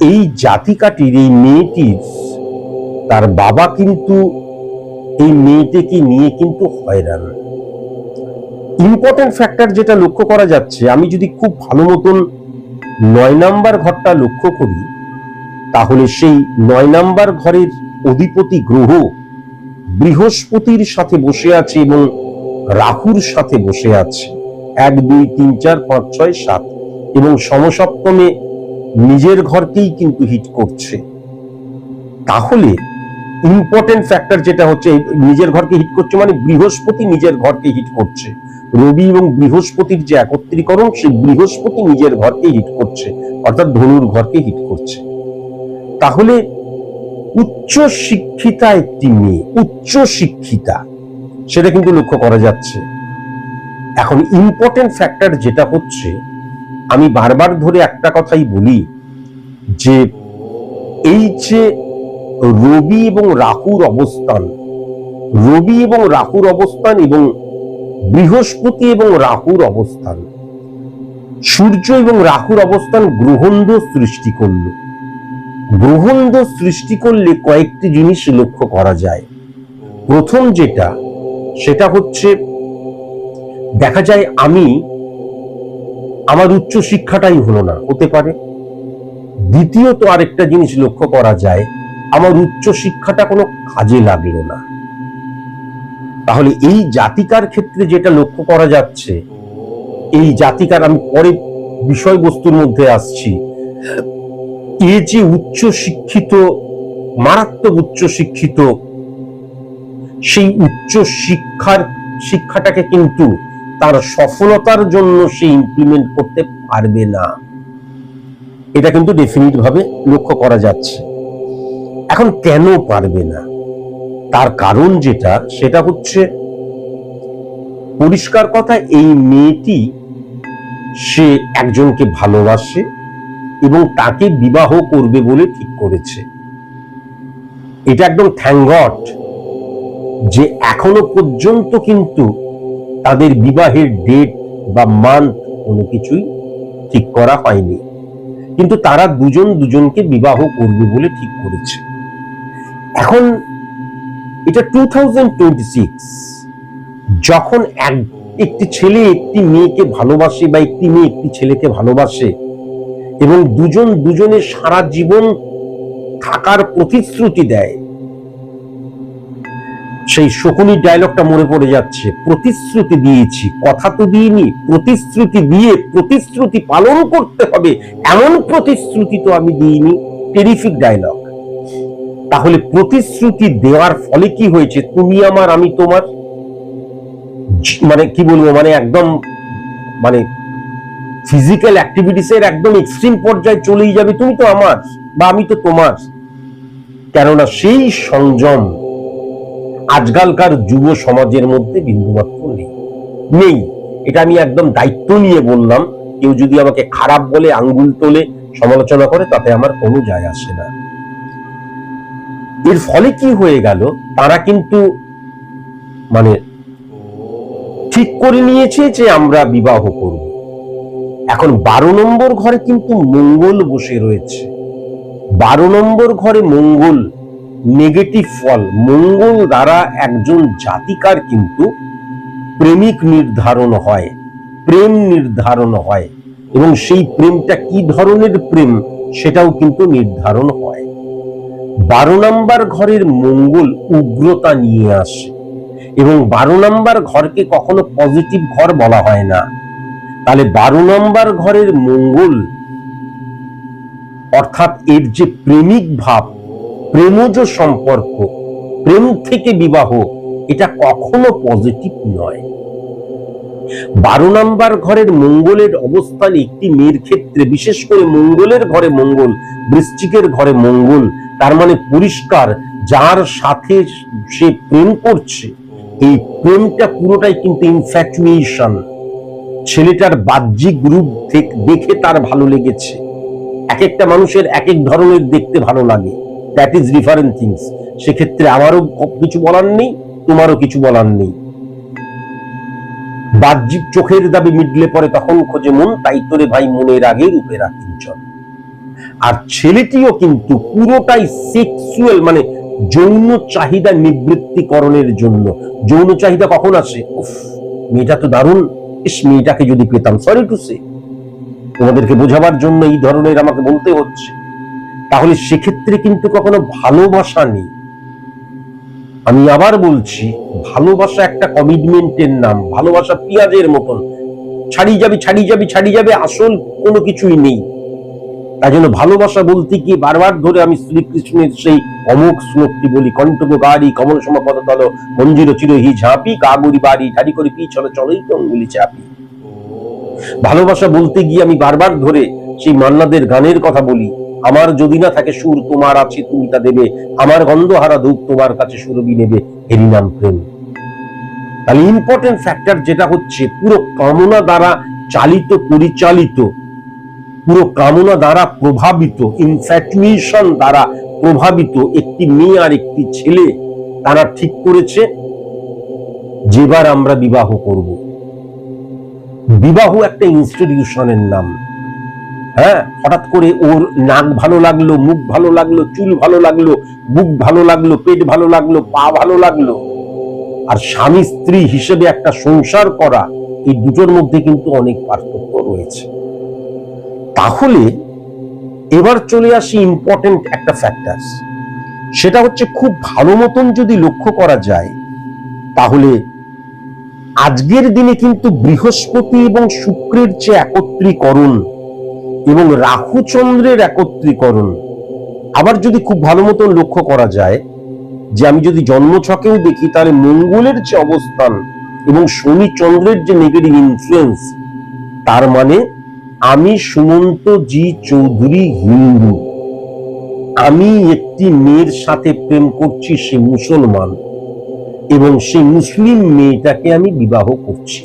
এই জাতিকাটির, এই মেয়েটির তার বাবা কিন্তু এই মেয়েটিকে নিয়ে কিন্তু হয়রান। ইম্পর্টেন্ট ফ্যাক্টর যেটা লক্ষ্য করা যাচ্ছে, আমি যদি খুব ভালো মতন 9 নাম্বার ঘরটা লক্ষ্য করি, তাহলে সেই 9 নাম্বার ঘরের অধিপতি গ্রহ বৃহস্পতির সাথে বসে আছে এবং রাহুর সাথে বসে আছে 1 2 3 4 5 6 7 এবং সমসপ্তমে নিজের ঘরকেই কিন্তু হিট করছে। তাহলে ইম্পর্টেন্ট ফ্যাক্টর যেটা হচ্ছে, নিজের ঘরকে হিট করছে মানে বৃহস্পতি নিজের ঘরকে হিট করছে। রবি এবং বৃহস্পতির যে একত্রীকরণ, সেই বৃহস্পতি নিজের ঘরকে হিট করছে, অর্থাৎ ধনুর ঘরকে হিট করছে। তাহলে উচ্চ শিক্ষিতা একটি মেয়ে, উচ্চ শিক্ষিতা, সেটা কিন্তু লক্ষ্য করা যাচ্ছে। এখন ইম্পর্টেন্ট ফ্যাক্টর যেটা হচ্ছে, আমি বারবার ধরে একটা কথাই বলি যে এই যে রবি এবং রাহুর অবস্থান, রবি এবং রাহুর অবস্থান এবং বৃহস্পতি এবং রাহুর অবস্থান, সূর্য এবং রাহুর অবস্থান গ্রহণদোষ সৃষ্টি করল। গ্রহণদোষ সৃষ্টি করলে কয়েকটি জিনিস লক্ষ্য করা যায়। প্রথম যেটা, সেটা হচ্ছে দেখা যায় আমার উচ্চ শিক্ষাটাই হলো না, হতে পারে। দ্বিতীয়ত আরেকটা জিনিস লক্ষ্য করা যায়, আমার উচ্চ শিক্ষাটা কোনো কাজে লাগলো না। তাহলে এই জাতিকার ক্ষেত্রে যেটা লক্ষ্য করা যাচ্ছে, এই জাতিকার, আমি পরে বিষয়বস্তুর মধ্যে আসছি, এ যে উচ্চ শিক্ষিত, মারাত্মক উচ্চ শিক্ষিত, সেই উচ্চ শিক্ষাটাকে কিন্তু তার সফলতার জন্য সে ইমপ্লিমেন্ট করতে পারবে না, এটা কিন্তু ডেফিনিট ভাবে লক্ষ্য করা যাচ্ছে। এখন কেন পারবে না, তার কারণ যেটা, সেটা হচ্ছে পরিষ্কার কথা, এই মেয়েটি সে একজনকে ভালোবাসে এবং তাকে বিবাহ করবে বলে ঠিক করেছে। এটা একদম থ্যাঙ্ক গড যে এখনো পর্যন্ত কিন্তু তাদের বিবাহের ডেট বা মান্থ কোনো কিছুই ঠিক করা হয়নি, কিন্তু তারা দুজন দুজনকে বিবাহ করবে বলে ঠিক করেছে। এখন এটা 2026, যখন একটি ছেলে একটি মেয়েকে ভালোবাসে বা একটি মেয়ে একটি ছেলেকে ভালোবাসে এবং দুজন দুজনের সারা জীবন থাকার প্রতিশ্রুতি দেয়, সেই শকুনির ডায়লগটা মনে পড়ে যাচ্ছে, প্রতিশ্রুতি দিয়েছি, কথা তো দিইনি, প্রতিশ্রুতি দিয়ে প্রতিশ্রুতি পালন করতে হবে, এমন প্রতিশ্রুতি তো আমি দিইনি। Terrific dialogue. তাহলে প্রতিশ্রুতি দেওয়ার ফলে কি হয়েছে, তুমি আমার আমি তোমার, মানে কি বলবো, মানে একদম মানে ফিজিক্যাল অ্যাক্টিভিটিসের একদম এক্সট্রিম পর্যায়ে চলেই যাবে, তুমি তো আমার বা আমি তো তোমার। কেননা সেই সংযম আজকালকার যুব সমাজের মধ্যে বিন্দুমাত্র নেই। এটা আমি একদম দায়িত্ব নিয়ে বললাম। কেউ যদি আমাকে খারাপ বলে, আঙ্গুল তোলে, সমালোচনা করে, তাতে আমার কোনো যায় আসে না। এর ফলে কি হয়ে গেল, তারা কিন্তু মানে ঠিক করে নিয়েছে যে আমরা বিবাহ করব। এখন 12 নম্বর ঘরে কিন্তু মঙ্গল বসে রয়েছে। 12 নম্বর ঘরে মঙ্গল, নেগেটিভ ফল। মঙ্গল দ্বারা একজন জাতিকার কিন্তু প্রেমিক নির্ধারণ হয়, প্রেম নির্ধারণ হয়, এবং সেই প্রেমটা কি ধরনের প্রেম সেটাও কিন্তু নির্ধারণ হয়। 12 নম্বর ঘরের মঙ্গল উগ্রতা নিয়ে আসে, এবং 12 নম্বর ঘরকে কখনো পজিটিভ ঘর বলা হয় না। তাহলে 12 নম্বর ঘরের মঙ্গল, অর্থাৎ এর যে প্রেমিক ভাব, প্রেমজ সম্পর্ক, প্রেম থেকে বিবাহ, এটা কখনো পজিটিভ নয়। 12 নম্বর ঘরের মঙ্গলের অবস্থান একটি মেয়ের ক্ষেত্রে, বিশেষ করে মঙ্গলের ঘরে মঙ্গল, বৃশ্চিকের ঘরে মঙ্গল, তার মানে পরিষ্কার, যার সাথে সে প্রেম করছে, এই প্রেমটা পুরোটাই কিন্তু ইনফ্যাচুয়েশন। ছেলেটার বাহ্যিক রূপ দেখে তার ভালো লেগেছে। এক একটা মানুষের এক এক ধরনের দেখতে ভালো লাগে, দ্যাট ইজ ডিফারেন্ট থিংস। সেক্ষেত্রে আমারও কিছু বলার নেই, তোমারও কিছু বলার নেই। বাহ্যিক চোখের দাবি মিটলে পরে তখন খোঁজে মন, তাই তোরে ভাই মনের আগে রূপে রাখিঞ্চন। আর ছেলেটিও কিন্তু পুরোটাই সেক্সুয়াল, মানে যৌন চাহিদা নিবৃত্তিকরণের জন্য। যৌন চাহিদা কখন আসে? উফ, মেয়েটা তো দারুণ, ইস মেয়েটাকে যদি পেতাম। সরি টু সে, তোমাদেরকে বোঝাবার জন্য এই ধরনের আমাকে বলতে হচ্ছে। তাহলে সেক্ষেত্রে কিন্তু কখনো ভালোবাসা নেই। আমি আবার বলছি, ভালোবাসা একটা কমিটমেন্টের নাম। ভালোবাসা পেঁয়াজের মতন ছাড়িয়ে যাবে, ছাড়িয়ে যাবে, ছাড়িয়ে যাবে, আসল কোনো কিছুই নেই। তাই জন্য ভালোবাসা বলতে গিয়ে বারবার ধরে আমি শ্রীকৃষ্ণের সেই অমোঘ শ্লোকটি বলি, কণ্ঠক গাড়ি কমল সম পদতল মঞ্জির চিরহি ঝাঁপি কাগুরি বাড়ি ধারি করে পি চলো চলোই তো অঙ্গুলি চাপি। ভালোবাসা বলতে গিয়ে আমি বারবার ধরে সেই মান্নাদের গানের কথা বলি, আমার যদি না থাকে সুর তোমার আছে তুমি তা দেবে, আমার গন্ধহারা ধূপ তোমার কাছে সুরবি নেবে, এরই নাম প্রেম। তাহলে ইম্পর্টেন্ট ফ্যাক্টর যেটা হচ্ছে, পুরো কামনা দ্বারা চালিত পরিচালিত, পুরো কামনা দ্বারা প্রভাবিত, ইনফ্যাচুয়েশন দ্বারা প্রভাবিত একটি মেয়ে আর একটি ছেলে তারা ঠিক করেছে যেবার আমরা বিবাহ করব। বিবাহ একটা ইনস্টিটিউশনের নাম। হ্যাঁ, হঠাৎ করে ওর নাক ভালো লাগলো, মুখ ভালো লাগলো, চুল ভালো লাগলো, বুক ভালো লাগলো, পেট ভালো লাগলো, পা ভালো লাগলো, আর স্বামী স্ত্রী হিসেবে একটা সংসার করা, এই দুটোর মধ্যে কিন্তু অনেক পার্থক্য রয়েছে। তাহলে এবার চলে আসি ইম্পর্টেন্ট একটা ফ্যাক্টর, সেটা হচ্ছে খুব ভালো মতন যদি লক্ষ্য করা যায়, তাহলে আজকের দিনে কিন্তু বৃহস্পতি এবং শুক্রের যে একত্রীকরণ এবং রাহু চন্দ্রের একত্রীকরণ, আবার যদি খুব ভালো মতন লক্ষ্য করা যায় যে আমি যদি জন্মছকেও দেখি, তাহলে মঙ্গলের যে অবস্থান এবং শনি চন্দ্রের যে নেগেটিভ ইনফ্লুয়েন্স, তার মানে আমি সুমন্ত জি চৌধুরী হিন্দু, আমি একটি মেয়ের সাথে প্রেম করছি, সে মুসলমান, এবং সেই মুসলিম মেয়েটাকে আমি বিবাহ করছি।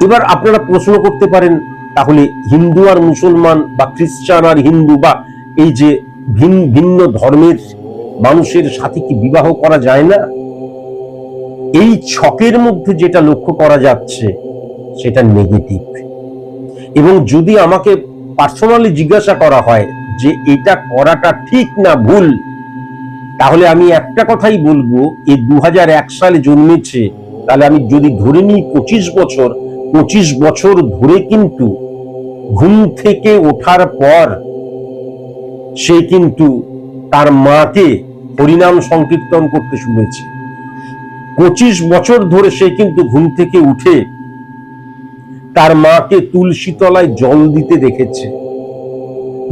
এবার আপনারা প্রশ্ন করতে পারেন, তাহলে হিন্দু আর মুসলমান বা খ্রিস্টান আর হিন্দু বা এই যে ভিন্ন ধর্মের মানুষের সাথে কি বিবাহ করা যায় না? এই ছকের মধ্যে যেটা লক্ষ্য করা যাচ্ছে সেটা নেগেটিভ। এবং যদি আমাকে পার্সোনালি জিজ্ঞাসা করা হয় যে এটা করাটা ঠিক না ভুল, তাহলে আমি একটা কথাই বলবো, এই 2001 সালে জন্মেছে, তাহলে আমি যদি ধরে নিই 25 বছর ধরে কিন্তু ঘুম থেকে ওঠার পর সে কিন্তু তার মাকে হরিনাম সংকীর্তন করতে শুনেছে। 25 বছর ধরে সে কিন্তু ঘুম থেকে উঠে তার মাকে তুলসী তলায় জল দিতে দেখেছে।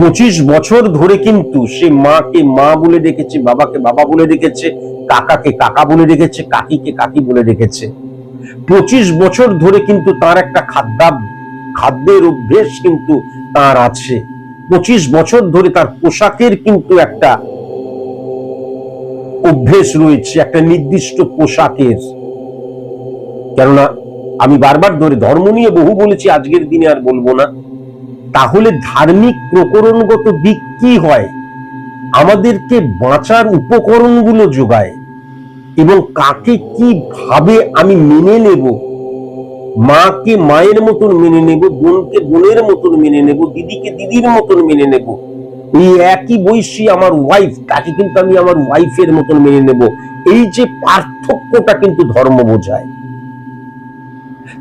25 বছর ধরে কিন্তু সে মাকে মা বলে ডেকেছে, বাবাকে বাবা বলে ডেকেছে, কাকাকে কাকা বলে ডেকেছে, কাকিকে কাকি বলে ডেকেছে। 25 বছর ধরে কিন্তু তার একটা খাদ্যের অভ্যেস কিন্তু তার আছে। 25 বছর ধরে তার পোশাকের কিন্তু একটা অভ্যেস রয়েছে, একটা নির্দিষ্ট পোশাকের। কেননা আমি বারবার ধরে ধর্ম নিয়ে বহু বলেছি, আজকের দিনে আর বলবো না। তাহলে ধার্মিক প্রকরণগত দিক কি হয়? আমাদেরকে বাঁচার উপকরণগুলো যোগায়, এবং কাকে কি ভাবে আমি মেনে নেব, মাকে মায়ের মতন মেনে নেব, বোনকে বোনের মতন মেনে নেব, দিদিকে দিদির মতন মেনে নেব, এই একই বয়সী আমার ওয়াইফ, তাকে কিন্তু আমি আমার ওয়াইফের মতন মেনে নেব। এই যে পার্থক্যটা কিন্তু ধর্ম বোঝায়।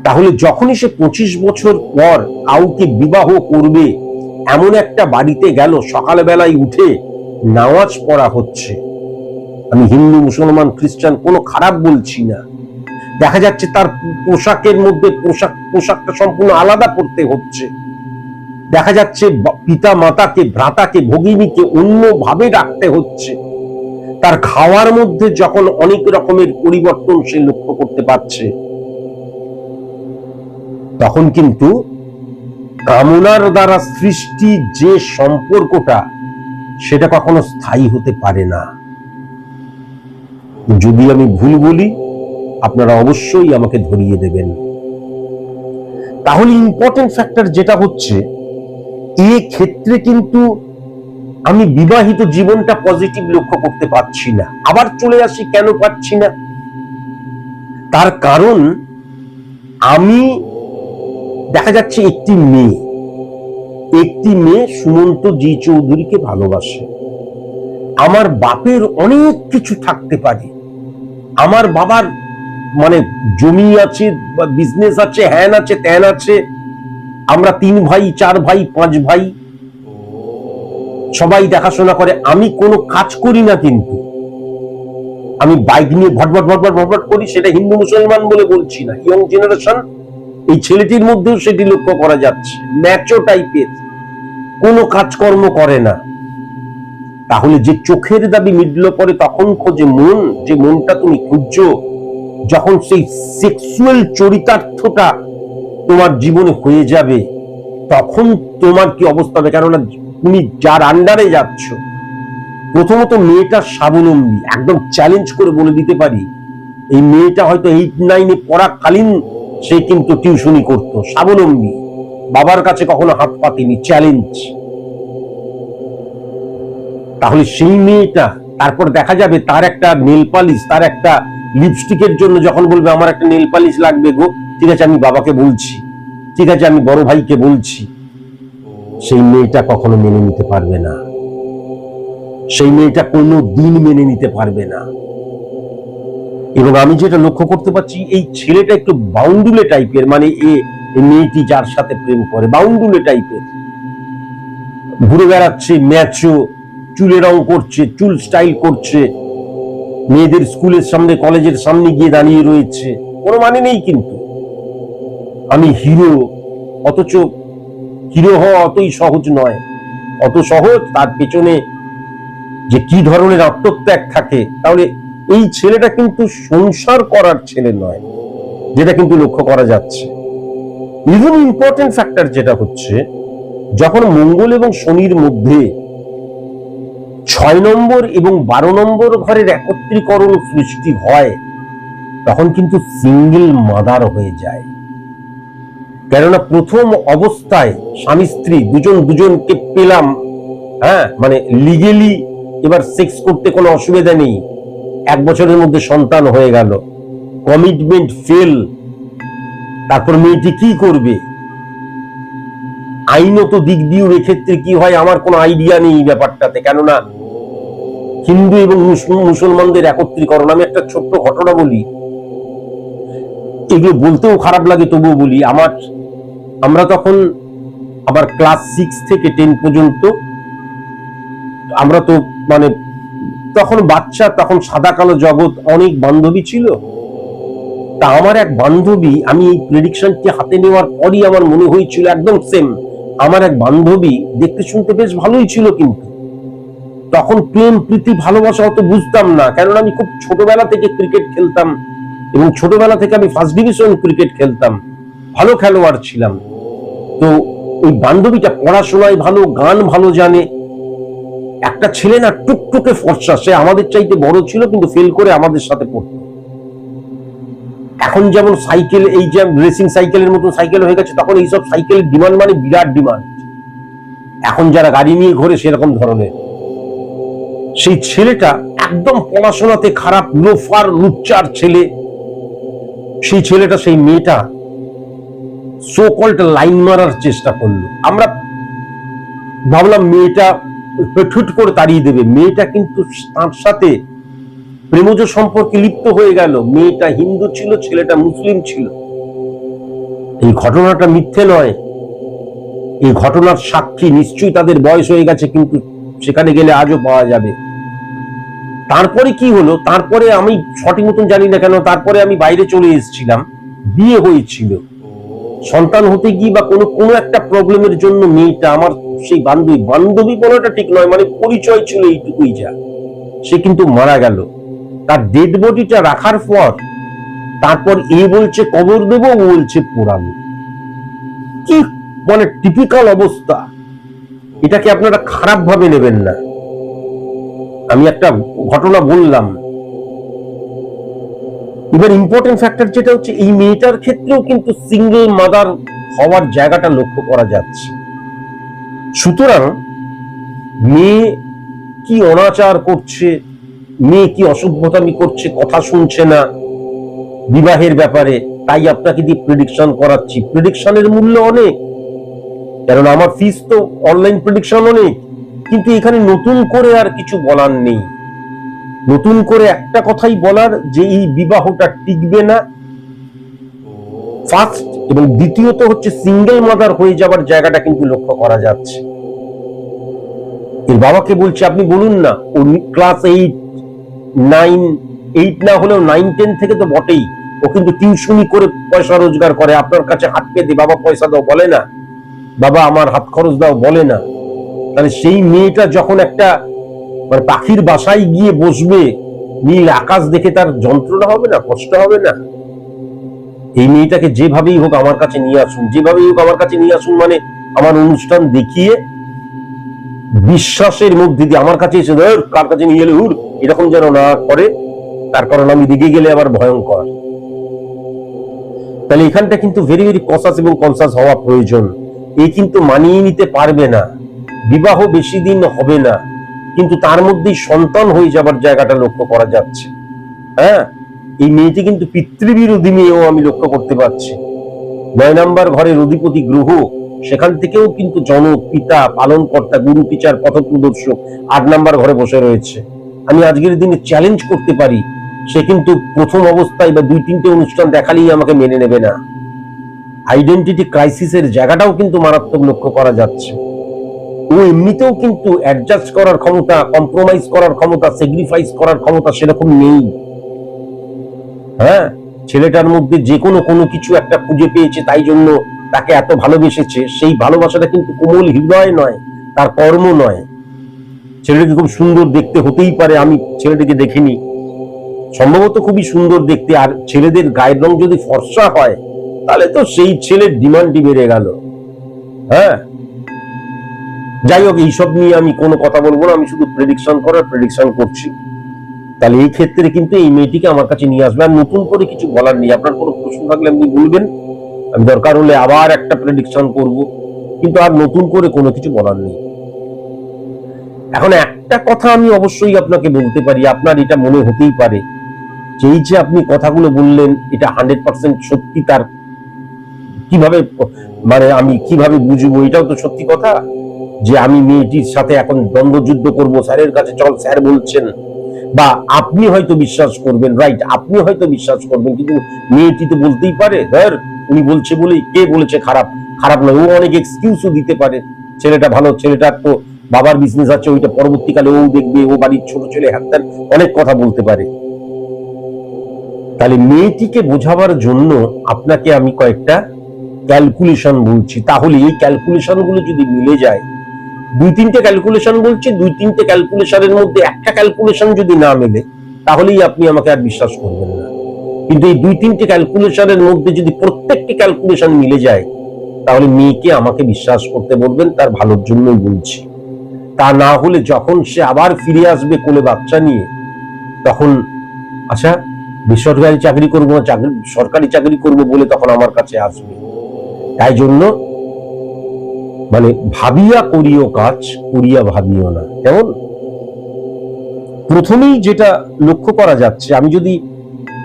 তাহলে যখনই সে 25 বছর পর কাউকে বিবাহ করবে, এমন একটা বাড়িতে গেল, সকালবেলায় উঠে নামাজ পড়া হচ্ছে, আমি হিন্দু মুসলমান খ্রিস্টান কোনো খারাপ বলছি না, দেখা যাচ্ছে তার পোশাকের মধ্যে পোশাকটা সম্পূর্ণ আলাদা পড়তে হচ্ছে, দেখা যাচ্ছে পিতা মাতাকে ভ্রাতাকে ভগিনীকে অন্যভাবে রাখতে হচ্ছে, তার খাওয়ার মধ্যে যখন অনেক রকমের পরিবর্তন সে লক্ষ্য করতে পারছে, তখন কিন্তু কামনার দ্বারা সৃষ্টি যে সম্পর্কটা, সেটা কখনো স্থায়ী হতে পারে না। যদি আমি ভুল বলি, আপনারা অবশ্যই আমাকে ধরিয়ে দেবেন। তাহলে ইম্পর্টেন্ট ফ্যাক্টর যেটা হচ্ছে, এই ক্ষেত্রে কিন্তু আমি বিবাহিত জীবনটা পজিটিভ লক্ষ্য করতে পারছি না। আবার চলে আসি কেন পারছি না, তার কারণ আমি দেখা যাচ্ছে একটি মেয়ে, একটি মেয়ে সুমন্ত জি চৌধুরীকে ভালোবাসে। আমার বাপের অনেক কিছু থাকতে পারে, আমার বাবার মানে জমি আছে, বিজনেস আছে, হ্যান আছে, ত্যান আছে, আমরা 3 ভাই 4 ভাই 5 ভাই, সবাই দেখাশোনা করে। আমি কোনো কাজ করি না, কিন্তু আমি বাইক নিয়ে ভটভট ভটভট ভটভট করি। সেটা হিন্দু মুসলমান বলে বলছি না, ইয়ং জেনারেশন, এই ছেলেটির মধ্যেও সেটি লক্ষ্য করা যাচ্ছে। ম্যাচো টাইপের, কোনো কাজকর্ম করে না। তাহলে যে চোখের দাবি মিটল পরে তখন খোঁজে মন, যে মনটা তুমি খুঁজছো, যখন সেই সেক্সুয়াল চরিতার্থটা তোমার জীবনে হয়ে যাবে, তখন তোমার কি অবস্থা হবে? কেননা তুমি যার আন্ডারে যাচ্ছ, প্রথমত মেয়েটা স্বাবলম্বী, একদম চ্যালেঞ্জ করে বলে দিতে পারি, এই মেয়েটা হয়তো 8-9 পড়াকালীন সে কিন্তু টিউশনি করতো, স্বাবলম্বী, বাবার কাছে কখনো হাত পাতেনি, চ্যালেঞ্জ। তাহলে সেই মেয়েটা তারপর দেখা যাবে তার একটা নেল পালিশ, তার একটা লিপস্টিকের জন্য যখন বলবে আমার একটা নেল পালিশ লাগবে গো, ঠিক আছে আমি বাবাকে বলছি, ঠিক আছে আমি বড় ভাইকে বলছি, সেই মেয়েটা কখনো মেনে নিতে পারবে না। সেই মেয়েটা কোনো দিন মেনে নিতে পারবে না। এবং আমি যেটা লক্ষ্য করতে পারছি, এই ছেলেটা একটু বাউন্ডুলে টাইপের, মানে এই মেয়েটি যার সাথে প্রেম করে বাউন্ডুলে টাইপের, ঘুরে বেড়াচ্ছে, ম্যাচো, চুলে রং করছে, চুল স্টাইল করছে, মেয়েদের স্কুলের সামনে কলেজের সামনে গিয়ে দাঁড়িয়ে রয়েছে, কোনো মানে নেই। কিন্তু আমি হিরো, অথচ হিরো হওয়া অতই সহজ নয়। অত সহজ, তার পেছনে যে কি ধরনের আত্মত্যাগ থাকে। তাহলে এই ছেলেটা কিন্তু সংসার করার ছেলে নয়, যেটা কিন্তু লক্ষ্য করা যাচ্ছে। ইভেন ইম্পর্টেন্ট ফ্যাক্টর যেটা হচ্ছে, যখন মঙ্গল এবং শনির মধ্যে 6 নম্বর এবং 12 নম্বর ঘরের একত্রীকরণ সৃষ্টি হয়, তখন কিন্তু সিঙ্গেল মাদার হয়ে যায়। কেননা প্রথম অবস্থায় স্বামী স্ত্রী দুজনকে পেলাম, হ্যাঁ, মানে লিগেলি এবার সেক্স করতে কোনো অসুবিধা নেই, 1 বছরের মধ্যে সন্তান হয়ে গেল, কমিটমেন্ট ফেল। তারপর মেয়েটি কি করবে? আইনত দিক দিয়েও এক্ষেত্রে কি হয় আমার কোনো আইডিয়া নেই ব্যাপারটাতে। কেননা হিন্দু এবং মুসলমানদের একত্রীকরণ, আমি একটা ছোট্ট ঘটনা বলি, এগুলো বলতেও খারাপ লাগে তবুও বলি। আমরা তখন আবার ক্লাস 6 থেকে 10 পর্যন্ত, আমরা তো মানে তখন বাচ্চা, তখন সাদা কালো জগৎ, অনেক বান্ধবী ছিল। তা আমার এক বান্ধবী, আমি এই প্রেডিকশনটি হাতে নেওয়ার পরই আমার মনে হয়েছিল একদম সেম। আমার এক বান্ধবী দেখতে শুনতে বেশ ভালোই ছিল, কিন্তু তখন প্রেম প্রীতি ভালোবাসা অত বুঝতাম না। কেননা আমি খুব ছোটবেলা থেকে ক্রিকেট খেলতাম, এবং ছোটবেলা থেকে আমি ফার্স্ট ডিভিশন ক্রিকেট খেলতাম, ভালো খেলোয়াড় ছিলাম। তো ওই বান্ধবীটা পড়াশোনায় ভালো, গান ভালো জানে। একটা ছেলে না টুকটুকে ফর্সা, সে আমাদের চাইতে বড় ছিল, কিন্তু ফেল করে আমাদের সাথে পড়তো। এখন যেমন সাইকেল, এই যে রেসিং সাইকেলের মতো সাইকেল হয়ে গেছে, তখন এইসব সাইকেলের ডিমান্ড মানে বিরাট ডিমান্ড। এখন যারা গাড়ি নিয়ে ঘোরে সেরকম ধরনের। সেই ছেলেটা একদম পড়াশোনাতে খারাপ, লোফার লুচ্চার ছেলে। সেই ছেলেটা সেই মেয়েটা সো কল্ড লাইন মারার চেষ্টা করলো। আমরা ভাবলাম মেয়েটা ঠুট করে তাড়িয়ে দেবে, মেয়েটা কিন্তু তার সাথে প্রেমজ সম্পর্কে লিপ্ত হয়ে গেল। মেয়েটা হিন্দু ছিল, ছেলেটা মুসলিম ছিল। এই ঘটনাটা মিথ্যে নয়, এই ঘটনার সাক্ষী নিশ্চয়ই তাদের বয়স হয়ে গেছে, কিন্তু সেখানে গেলে আজও পাওয়া যাবে। তারপরে কি হলো, তারপরে আমি সঠিক মতন জানি না কেন, তারপরে আমি বাইরে চলে এসেছিলাম, বিয়ে হয়েছিল, সন্তান হতে গিয়ে বা কোনো একটা প্রবলেমের জন্য মেয়েটা আমার সেই বান্ধবী বলাটা ঠিক নয়, মানে পরিচয় ছিল এইটুকুই যা, সে কিন্তু মারা গেল। তার ডেড বডিটা রাখার পর তারপর এ বলছে কবর দেবো, ও বলছে পোড়াবো। কি মানে টিপিক্যাল অবস্থা। এটাকে আপনারা খারাপ ভাবে নেবেন না, আমি একটা ঘটনা বললাম। এবার ইম্পর্টেন্ট ফ্যাক্টর যেটা হচ্ছে, এই মেয়েটার ক্ষেত্রেও কিন্তু সিঙ্গেল মাদার হওয়ার জায়গাটা লক্ষ্য করা যাচ্ছে। সুতরাং মেয়ে কি অনাচার করছে, মেয়ে কি অসভ্যতামি করছে, কথা শুনছে না বিবাহের ব্যাপারে, তাই আপনাকে দিয়ে প্রেডিকশন করাচ্ছি। প্রেডিকশনের মূল্য অনেক, কারণ আমার ফিস তো অনলাইন প্রেডিকশন অনেক, কিন্তু এখানে নতুন করে আর কিছু বলার নেই। নতুন করে একটা কথাই বলার, যে এই বিবাহটা টিকবে না, ফার্স্ট, এবং দ্বিতীয়ত হচ্ছে সিঙ্গেল মাদার হয়ে যাবার জায়গাটা কিন্তু লক্ষ্য করা যাচ্ছে। এর বাবাকে বলছে আপনি বলুন না, ও ক্লাস 8, 9, 8 না হলেও 9, 10 থেকে তো বটেই, ও কিন্তু টিউশনি করে পয়সা রোজগার করে, আপনার কাছে হাত পেতে বাবা পয়সা দাও বলে না, বাবা আমার হাত খরচ দাও বলে না। তাহলে সেই মেয়েটা যখন একটা মানে পাখির বাসায় গিয়ে বসবে, নীল আকাশ দেখে তার যন্ত্রণা হবে না, কষ্ট হবে না? এই মেয়েটাকে যেভাবেই হোক আমার কাছে নিয়ে আসুন, যেভাবেই হোক আমার কাছে নিয়ে আসুন, মানে আমার অনুষ্ঠান দেখিয়ে বিশ্বাসের মধ্যে দিয়ে আমার কাছে এসে ধর কার কাছে নিয়ে এলে হুর, এরকম যেন না করে, তার কারণ আমি রেগে গেলে আবার ভয়ঙ্কর। তাহলে এখানটা কিন্তু ভেরি ভেরি কনসাস এবং কনসাস হওয়া প্রয়োজন। এই কিন্তু মানিয়ে নিতে পারবে না, বিবাহ বেশি দিন হবে না, কিন্তু তার মধ্যেই সন্তান হয়ে যাবার জায়গাটা লক্ষ্য করা যাচ্ছে। হ্যাঁ, এই মেয়েটি কিন্তু পিতৃবিরোধী মেয়েও আমি লক্ষ্য করতে পারছি। 9 নম্বর ঘরের অধিপতি গ্রহ, সেখান থেকেও কিন্তু জনক, পিতা, পালনকর্তা, গুরু, টিচার, পথপ্রদর্শক 8 নম্বর ঘরে বসে রয়েছে। আমি আজকের দিনে চ্যালেঞ্জ করতে পারি, সে কিন্তু প্রথম অবস্থায় বা 2-3টে অনুষ্ঠান দেখালেই আমাকে মেনে নেবে না। আইডেন্টিটি ক্রাইসিসের জায়গাটাও কিন্তু মারাত্মক লক্ষ্য করা যাচ্ছে। ও এমনিতেও কিন্তু অ্যাডজাস্ট করার ক্ষমতা, কম্প্রোমাইজ করার ক্ষমতা, স্যাক্রিফাইস করার ক্ষমতা সেরকম নেই। হ্যাঁ, ছেলেটার মধ্যে যে কোনো কিছু একটা খুঁজে পেয়েছে, তাই জন্য তাকে এত ভালোবেসেছে। সেই ভালোবাসাটা কিন্তু কোমল হৃদয় নয়, তার কর্ম নয়। ছেলেটিকে খুব সুন্দর দেখতে হতেই পারে, আমি ছেলেটিকে দেখিনি, সম্ভবত খুবই সুন্দর দেখতে। আর ছেলেদের গায়ের রং যদি ফর্সা হয়, তাহলে তো সেই ছেলের ডিমান্ডই বেড়ে গেল। হ্যাঁ, যাই হোক, এইসব নিয়ে আমি কোনো কথা বলবো না, আমি শুধু প্রেডিকশন করছি। তাহলে এই ক্ষেত্রে কিন্তু এই মেয়েটিকে আমার কাছে নিয়ে আসবে, আর নতুন করে কিছু বলার নেই। আপনার কোনো প্রশ্ন থাকলে আপনি বলবেন, আমি দরকার হলে আবার একটা প্রেডিকশন করব, কিন্তু আর নতুন করে কোনো কিছু বলার নেই। এখন একটা কথা আমি অবশ্যই আপনাকে বলতে পারি, আপনার এটা মনে হতেই পারে যে এই যে আপনি কথাগুলো বললেন, এটা 100% সত্যি, তার কিভাবে মানে আমি কিভাবে বুঝবো? এটাও তো সত্যি কথা যে আমি মেয়েটির সাথে এখন দ্বন্দ্বযুদ্ধ করব, স্যারের কাছে চল, স্যার বলছেন, বা আপনি হয়তো বিশ্বাস করবেন, রাইট, আপনি হয়তো বিশ্বাস করবেন, কিন্তু মেয়েটি তো বলতেই পারে ধর উনি বলছে বলেই, কে বলেছে খারাপ? খারাপ নয়, ও অনেক এক্সকিউজও দিতে পারে। ছেলেটা ভালো, ছেলেটার তো বাবার বিজনেস আছে, ওইটা পরবর্তীকালে ও দেখবে, ও বাড়ির ছোট ছেলে, হ্যাঁ অনেক কথা বলতে পারে। তাহলে মেয়েটিকে বোঝাবার জন্য আপনাকে আমি কয়েকটা ক্যালকুলেশন বলছি, তাহলে এই ক্যালকুলেশন গুলো যদি মিলে যায়, 2-3টে ক্যালকুলেশন বলছি, 2-3টে ক্যালকুলেশনের মধ্যে একটা ক্যালকুলেশন যদি না মেলে, তাহলেই আপনি আমাকে আর বিশ্বাস করবেন না। কিন্তু এই 2-3টে ক্যালকুলেশনের মধ্যে যদি প্রত্যেকটি ক্যালকুলেশন মিলে যায়, তাহলে মেয়েকে আমাকে বিশ্বাস করতে বলবেন, তার ভালোর জন্যই বলছি। তা না হলে যখন সে আবার ফিরে আসবে কোলে বাচ্চা নিয়ে, তখন আচ্ছা বেসরকারি চাকরি করবো না, সরকারি চাকরি করবো বলে তখন আমার কাছে আসবে। তাই জন্য মানে ভাবিয়া করিও কাজ, করিয়া ভাবিও না। কেমন? প্রথমেই যেটা লক্ষ্য করা যাচ্ছে, আমি যদি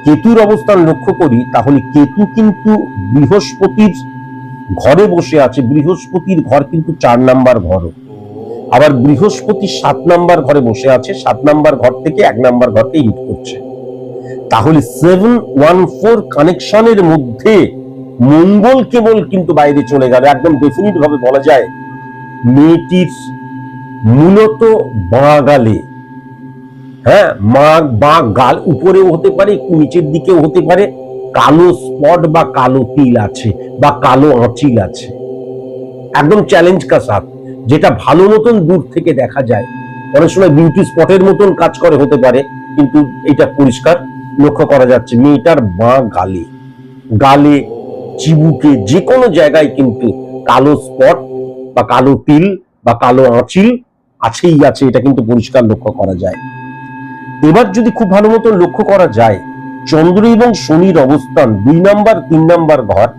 কেতুর অবস্থান লক্ষ্য করি, তাহলে কেতু কিন্তু বৃহস্পতির ঘরে বসে আছে। বৃহস্পতির ঘর কিন্তু 4 নাম্বার ঘর, আবার বৃহস্পতি 7 নাম্বার ঘরে বসে আছে। 7 নাম্বার ঘর থেকে 1 নাম্বার ঘরকে হিট করছে। তাহলে 7-1-4 কানেকশনের মধ্যে মঙ্গল কেবল কিন্তু বাইরে চলে গেল। একদম ডেফিনিট ভাবে বলা যায় মেয়েটির মূলত বাঁ গালে, হ্যাঁ বাঁ গাল উপরেও হতে পারে, একটু নিচের দিকেও হতে পারে, কালো স্পট বা কালো তিল আছে, বা কালো আঁচিল আছে, একদম চ্যালেঞ্জ কা সাথ, যেটা ভালো মতন দূর থেকে দেখা যায়। অনেক সময় বিউটি স্পটের মতন কাজ করে হতে পারে, কিন্তু এটা পরিষ্কার লক্ষ্য করা যাচ্ছে মেয়েটার বাঁ গালে, গালে, চিবুকে, যে কোনো জায়গায় কিন্তু কালো স্পট বা কালো তিল বা কালো আঁচিল আছেই আছে, এটা কিন্তু পরিষ্কার লক্ষ্য করা যায়। এবার যদি খুব ভালো মতো লক্ষ্য করা যায়, চন্দ্র এবং শনির অবস্থান 2 নাম্বার 3 নাম্বার ঘর,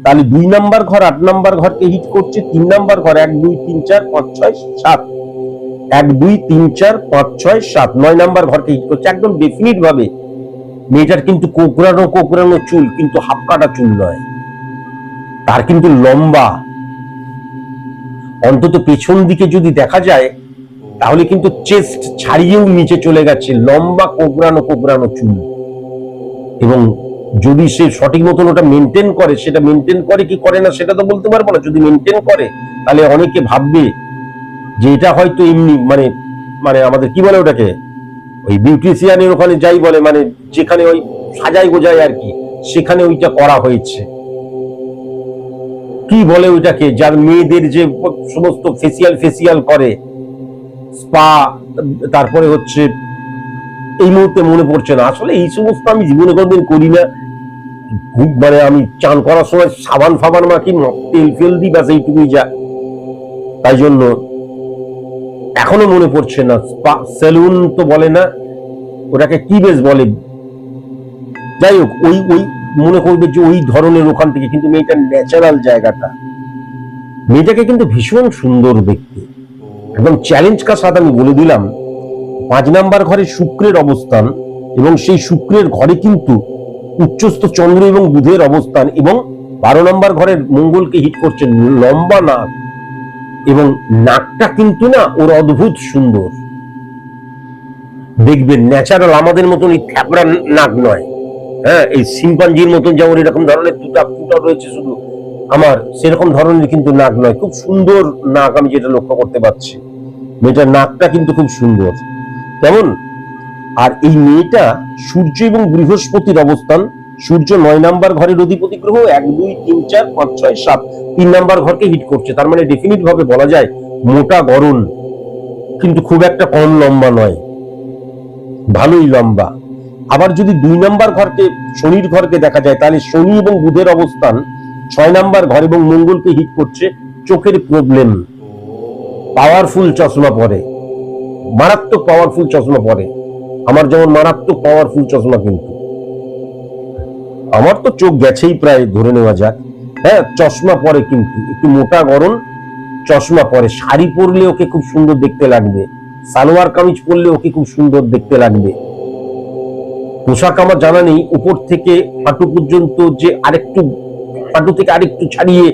তাহলে 2 নাম্বার ঘর 8 নাম্বার ঘরকে হিট করছে, 3 নাম্বার ঘর 1 2 3 4 5 6 7, 1 2 3 4 5 6 7, 9 নাম্বার ঘরকে হিট করছে। একদম ডেফিনিট ভাবে মেয়েটার কিন্তু কোকড়ানো চুল, কিন্তু হাফ কাটা চুল নয়, তার কিন্তু লম্বা, অন্তত পেছন দিকে যদি দেখা যায় তাহলে কিন্তু চেস্ট ছাড়িয়েও নিচে চলে গেছে, লম্বা কোবরানো কোবরানো চুল। এবং যদি সে সঠিক মতন ওটা মেনটেন করে, সেটা মেনটেন করে কি করে না সেটা তো বলতে পারবো না। যদি মেনটেন করে তাহলে অনেকে ভাববে যে এটা হয়তো এমনি মানে মানে আমাদের কি বলে ওটাকে, ওই বিউটিশিয়ানের ওখানে যাই বলে, মানে যেখানে ওই সাজাই গোজায় আর কি, সেখানে ওইটা করা হয়েছে। কি বলে ওইটাকে, যার মেয়েদের যে সমস্ত ফেসিয়াল করে, স্পা, তারপরে হচ্ছে এই মুহূর্তে মনে পড়ছে না আসলে। এই সমস্ত আমি জীবনে কোনোদিন করি না। মানে আমি চান করার সময় সাবান ফাবান মাখি, তেল ফেল দিই, ব্যাস এইটুকুই যা। তাই জন্য এখনো মনে পড়ছে না। স্পা সেলুন তো বলে না, ওটাকে কি বেশ বলে, যাই হোক ওই ওই মনে করবে যে ওই ধরনের ওখান থেকে। কিন্তু মেয়েটার ন্যাচারাল জায়গাটা, মেয়েটাকে কিন্তু ভীষণ সুন্দর দেখতে, একদম চ্যালেঞ্জ কা সাথে আমি বলে দিলাম। 5 নাম্বার ঘরে শুক্রের অবস্থান, এবং সেই শুক্রের ঘরে কিন্তু উচ্চস্থ চন্দ্র এবং বুধের অবস্থান, এবং 12 নম্বর ঘরের মঙ্গলকে হিট করছে। লম্বা নাক, এবং নাকটা কিন্তু না ওর অদ্ভুত সুন্দর দেখবেন, ন্যাচারাল, আমাদের মতন এই থ্যাপড়া নাক নয়। হ্যাঁ, এই শিম্পাঞ্জির মতন যেমন এরকম ধরনের দুটা ফুটা রয়েছে শুধু, আমার সেরকম ধরনের কিন্তু নাক নয়, খুব সুন্দর নাক। আমি যেটা লক্ষ্য করতে পারছি, মেয়েটার নাকটা কিন্তু খুব সুন্দর। কেমন? আর এই মেয়েটা সূর্য এবং বৃহস্পতির অবস্থান, সূর্য 9 নাম্বার ঘরের অধিপতি গ্রহ, 1 2 3 4 5 6 7 3 নাম্বার ঘরকে হিট করছে। তার মানে ডেফিনিট ভাবে বলা যায় মোটা গড়ন, কিন্তু খুব একটা কম লম্বা নয়, ভালোই লম্বা। আবার যদি 2 নাম্বার ঘরকে, শনির ঘরকে দেখা যায়, তাহলে শনি এবং বুধের অবস্থান 6 নাম্বার ঘর এবং মঙ্গলকে হিট করছে। চোখের প্রবলেম, পাওয়ারফুল চশমা পরে, মারাত্মক পাওয়ারফুল চশমা পরে। আমার যেমন মারাত্মক পাওয়ারফুল চশমা, কিন্তু আমার তো চোখ গেছেই প্রায় ধরে নেওয়া যাক। হ্যাঁ, চশমা পরে, কিন্তু একটু মোটা গরম চশমা পরে। শাড়ি পরলে ওকে খুব সুন্দর দেখতে লাগবে, সালোয়ার কামিজ পরলে ওকে খুব সুন্দর দেখতে লাগবে। পোশাক আমার জানা নেই, উপর থেকে হাঁটু পর্যন্ত যে আরেকটু, হাঁটু থেকে আরেকটু ছাড়িয়ে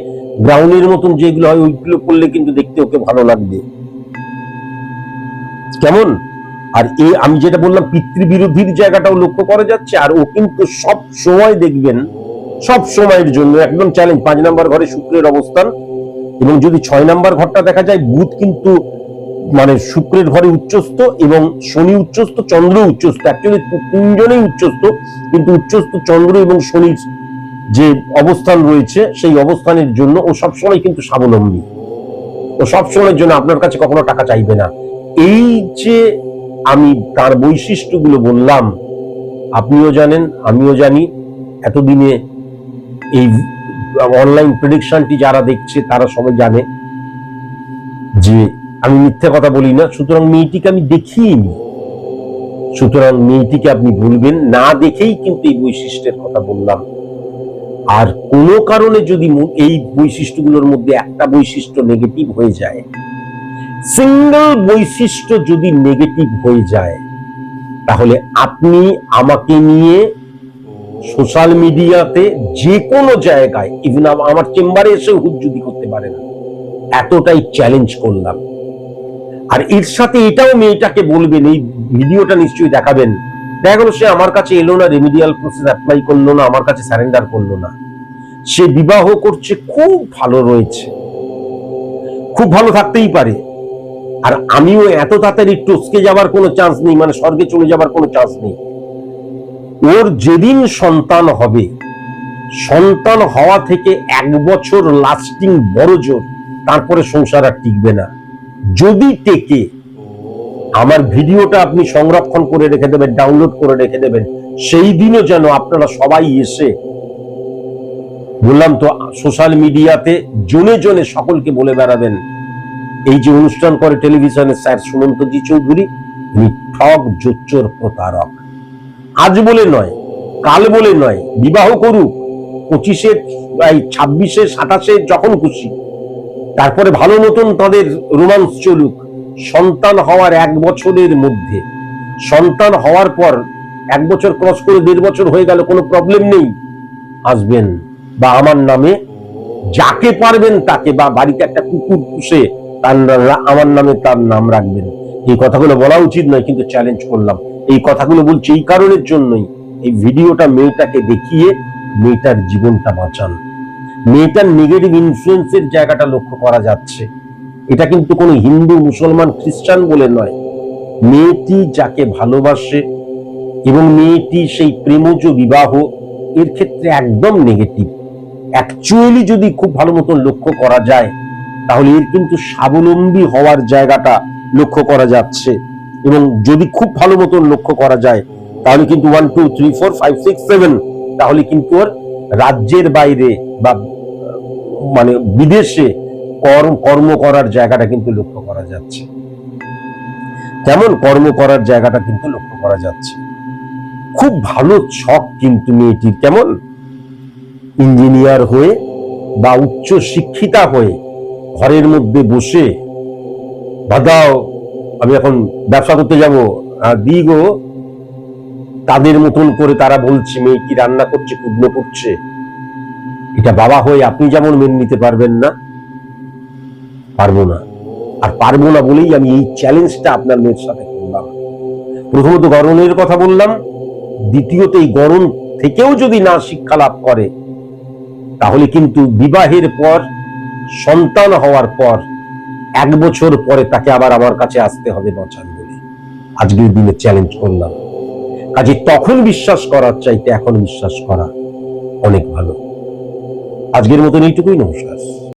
গ্রাউন্ডের মতন যেগুলো হয় ওইগুলো পরলে কিন্তু দেখতে ওকে ভালো লাগবে। কেমন? আর এই আমি যেটা বললাম পিতৃবিরোধীর জায়গাটাও লক্ষ্য করা যাচ্ছে। আর ও কিন্তু সব সময় দেখবেন, সব সময়ের জন্য একদম চ্যালেঞ্জ। 5 নাম্বার ঘরে শুক্রের অবস্থান, এবং যদি 6 নাম্বার ঘরটা দেখা যায়, বুধ কিন্তু মানে শুক্রের ঘরে উচ্চস্থ, এবং শনি উচ্চস্থ, চন্দ্র উচ্চস্থ। অ্যাকচুয়ালি 3 জনেই উচ্চস্থ, কিন্তু উচ্চস্থ চন্দ্র এবং শনির যে অবস্থান রয়েছে, সেই অবস্থানের জন্য ও সবসময় কিন্তু স্বাবলম্বী। ও সবসময়ের জন্য আপনার কাছে কখনো টাকা চাইবে না। এই যে আমি তার বৈশিষ্ট্যগুলো বললাম, আপনিও জানেন, আমিও জানি। এতদিনে এই অনলাইন প্রেডিকশনটি যারা দেখছে তারা সবাই জানে যে আমি মিথ্যে কথা বলি না। সুতরাং মেয়েটিকে আমি দেখিনি, সুতরাং মেয়েটিকে আপনি বলবেন না দেখেই কিন্তু এই বৈশিষ্ট্যের কথা বললাম। আর কোনো কারণে যদি এই বৈশিষ্ট্যগুলোর মধ্যে একটা বৈশিষ্ট্য নেগেটিভ হয়ে যায়, সিঙ্গল বৈশিষ্ট্য যদি নেগেটিভ হয়ে যায়, তাহলে আপনি আমাকে নিয়ে সোশ্যাল মিডিয়াতে যে কোনো জায়গায়, ইভেন আমার চেম্বারে এসে হুজ্জুদি করতে পারেন, এতটাই চ্যালেঞ্জ করলাম। আর এর সাথে এটাও মেয়েটাকে বলবেন, এই ভিডিওটা নিশ্চয়ই দেখাবেন, দেখা গেল সে আমার কাছে এলো না, রেমিডিয়াল প্রসেস অ্যাপ্লাই করলো না, আমার কাছে সারেন্ডার করলো না, সে বিবাহ করছে, খুব ভালো রয়েছে, খুব ভালো থাকতেই পারে। আর আমিও এত তাড়াতাড়ি টসকে যাবার কোনো চান্স নেই, মানে স্বর্গে চলে যাবার কোনো চান্স নেই। ওর যেদিন সন্তান হবে, সন্তান হওয়া থেকে 1 বছর লাস্টিং বড় জোর, তারপরে সংসার আর টিকবে না। যদি টেকে, আমার ভিডিওটা আপনি সংরক্ষণ করে রেখে দেবেন, ডাউনলোড করে রেখে দেবেন। সেই দিনও যেন আপনারা সবাই এসে, বললাম তো, সোশ্যাল মিডিয়াতে জনে জনে সকলকে বলে বেড়াবেন, এই যে অনুষ্ঠান করে টেলিভিশনে স্যার সুমন্তজি চৌধুরী, ইনি ঠক, জোচ্চোর, প্রতারক। আজ বলে নয়, কাল বলে নয়, বিবাহ করুক 25-এ, 26-এ, 27-এ, যখন খুশি, তারপরে ভালো মতন তাদের রোমান্স চলুক। সন্তান হওয়ার 1 বছরের মধ্যে, সন্তান হওয়ার পর 1 বছর ক্রস করে 1.5 বছর হয়ে গেল, কোনো প্রবলেম নেই, আসবেন বা আমার নামে যাকে পারবেন তাকে, বা বাড়িতে একটা কুকুর পুষে আমার নামে তার নাম রাখবেন। এই কথাগুলো বলা উচিত নয়, কিন্তু চ্যালেঞ্জ করলাম। এই কথাগুলো বলছি এই কারণের জন্যই, এই ভিডিওটা মেয়েটাকে দেখিয়ে মেয়েটার জীবনটা বাঁচান। মেয়েটার নেগেটিভ ইনফ্লুয়েন্সের জায়গাটা লক্ষ্য করা যাচ্ছে। এটা কিন্তু কোনো হিন্দু, মুসলমান, খ্রিস্টান বলে নয়। মেয়েটি যাকে ভালোবাসে এবং মেয়েটি সেই প্রেমজ বিবাহ, এর ক্ষেত্রে একদম নেগেটিভ। অ্যাকচুয়ালি যদি খুব ভালো মতন লক্ষ্য করা যায়, তাহলে এর কিন্তু স্বাবলম্বী হওয়ার জায়গাটা লক্ষ্য করা যাচ্ছে। এবং যদি খুব ভালো মতন লক্ষ্য করা যায়, তাহলে কিন্তু 1 2 3 4 5 6 7, তাহলে কিন্তু ওর রাজ্যের বাইরে বা মানে বিদেশে কর্ম করার জায়গাটা কিন্তু লক্ষ্য করা যাচ্ছে। তেমন কর্ম করার জায়গাটা কিন্তু লক্ষ্য করা যাচ্ছে। খুব ভালো ছক কিন্তু মেয়েটির, কেমন ইঞ্জিনিয়ার হয়ে বা উচ্চ শিক্ষিতা হয়ে ঘরের মধ্যে বসে, দাদাও আমি এখন ব্যবসা করতে যাবো, দিগো, তাদের মতন করে তারা বলছে, মেয়েটি রান্না করছে, কুটনো করছে। এটা বাবা হয়ে আপনি যেমন মেনে নিতে পারবেন না, পারবো না। আর পারবো না বলেই আমি এই চ্যালেঞ্জটা আপনার মেয়ের সাথে করলাম। প্রথমত গরমের কথা বললাম, দ্বিতীয়ত এই গরম থেকেও যদি না শিক্ষা লাভ করে, তাহলে কিন্তু বিবাহের পর, সন্তান হওয়ার পর 1 বছর পরে তাকে আবার আমার কাছে আসতে হবে বাঁচান বলে। আজকের দিনে চ্যালেঞ্জ করলাম। কাজে তখন বিশ্বাস করার চাইতে এখন বিশ্বাস করা অনেক ভালো। আজকের মতন এইটুকুই, নমস্কার।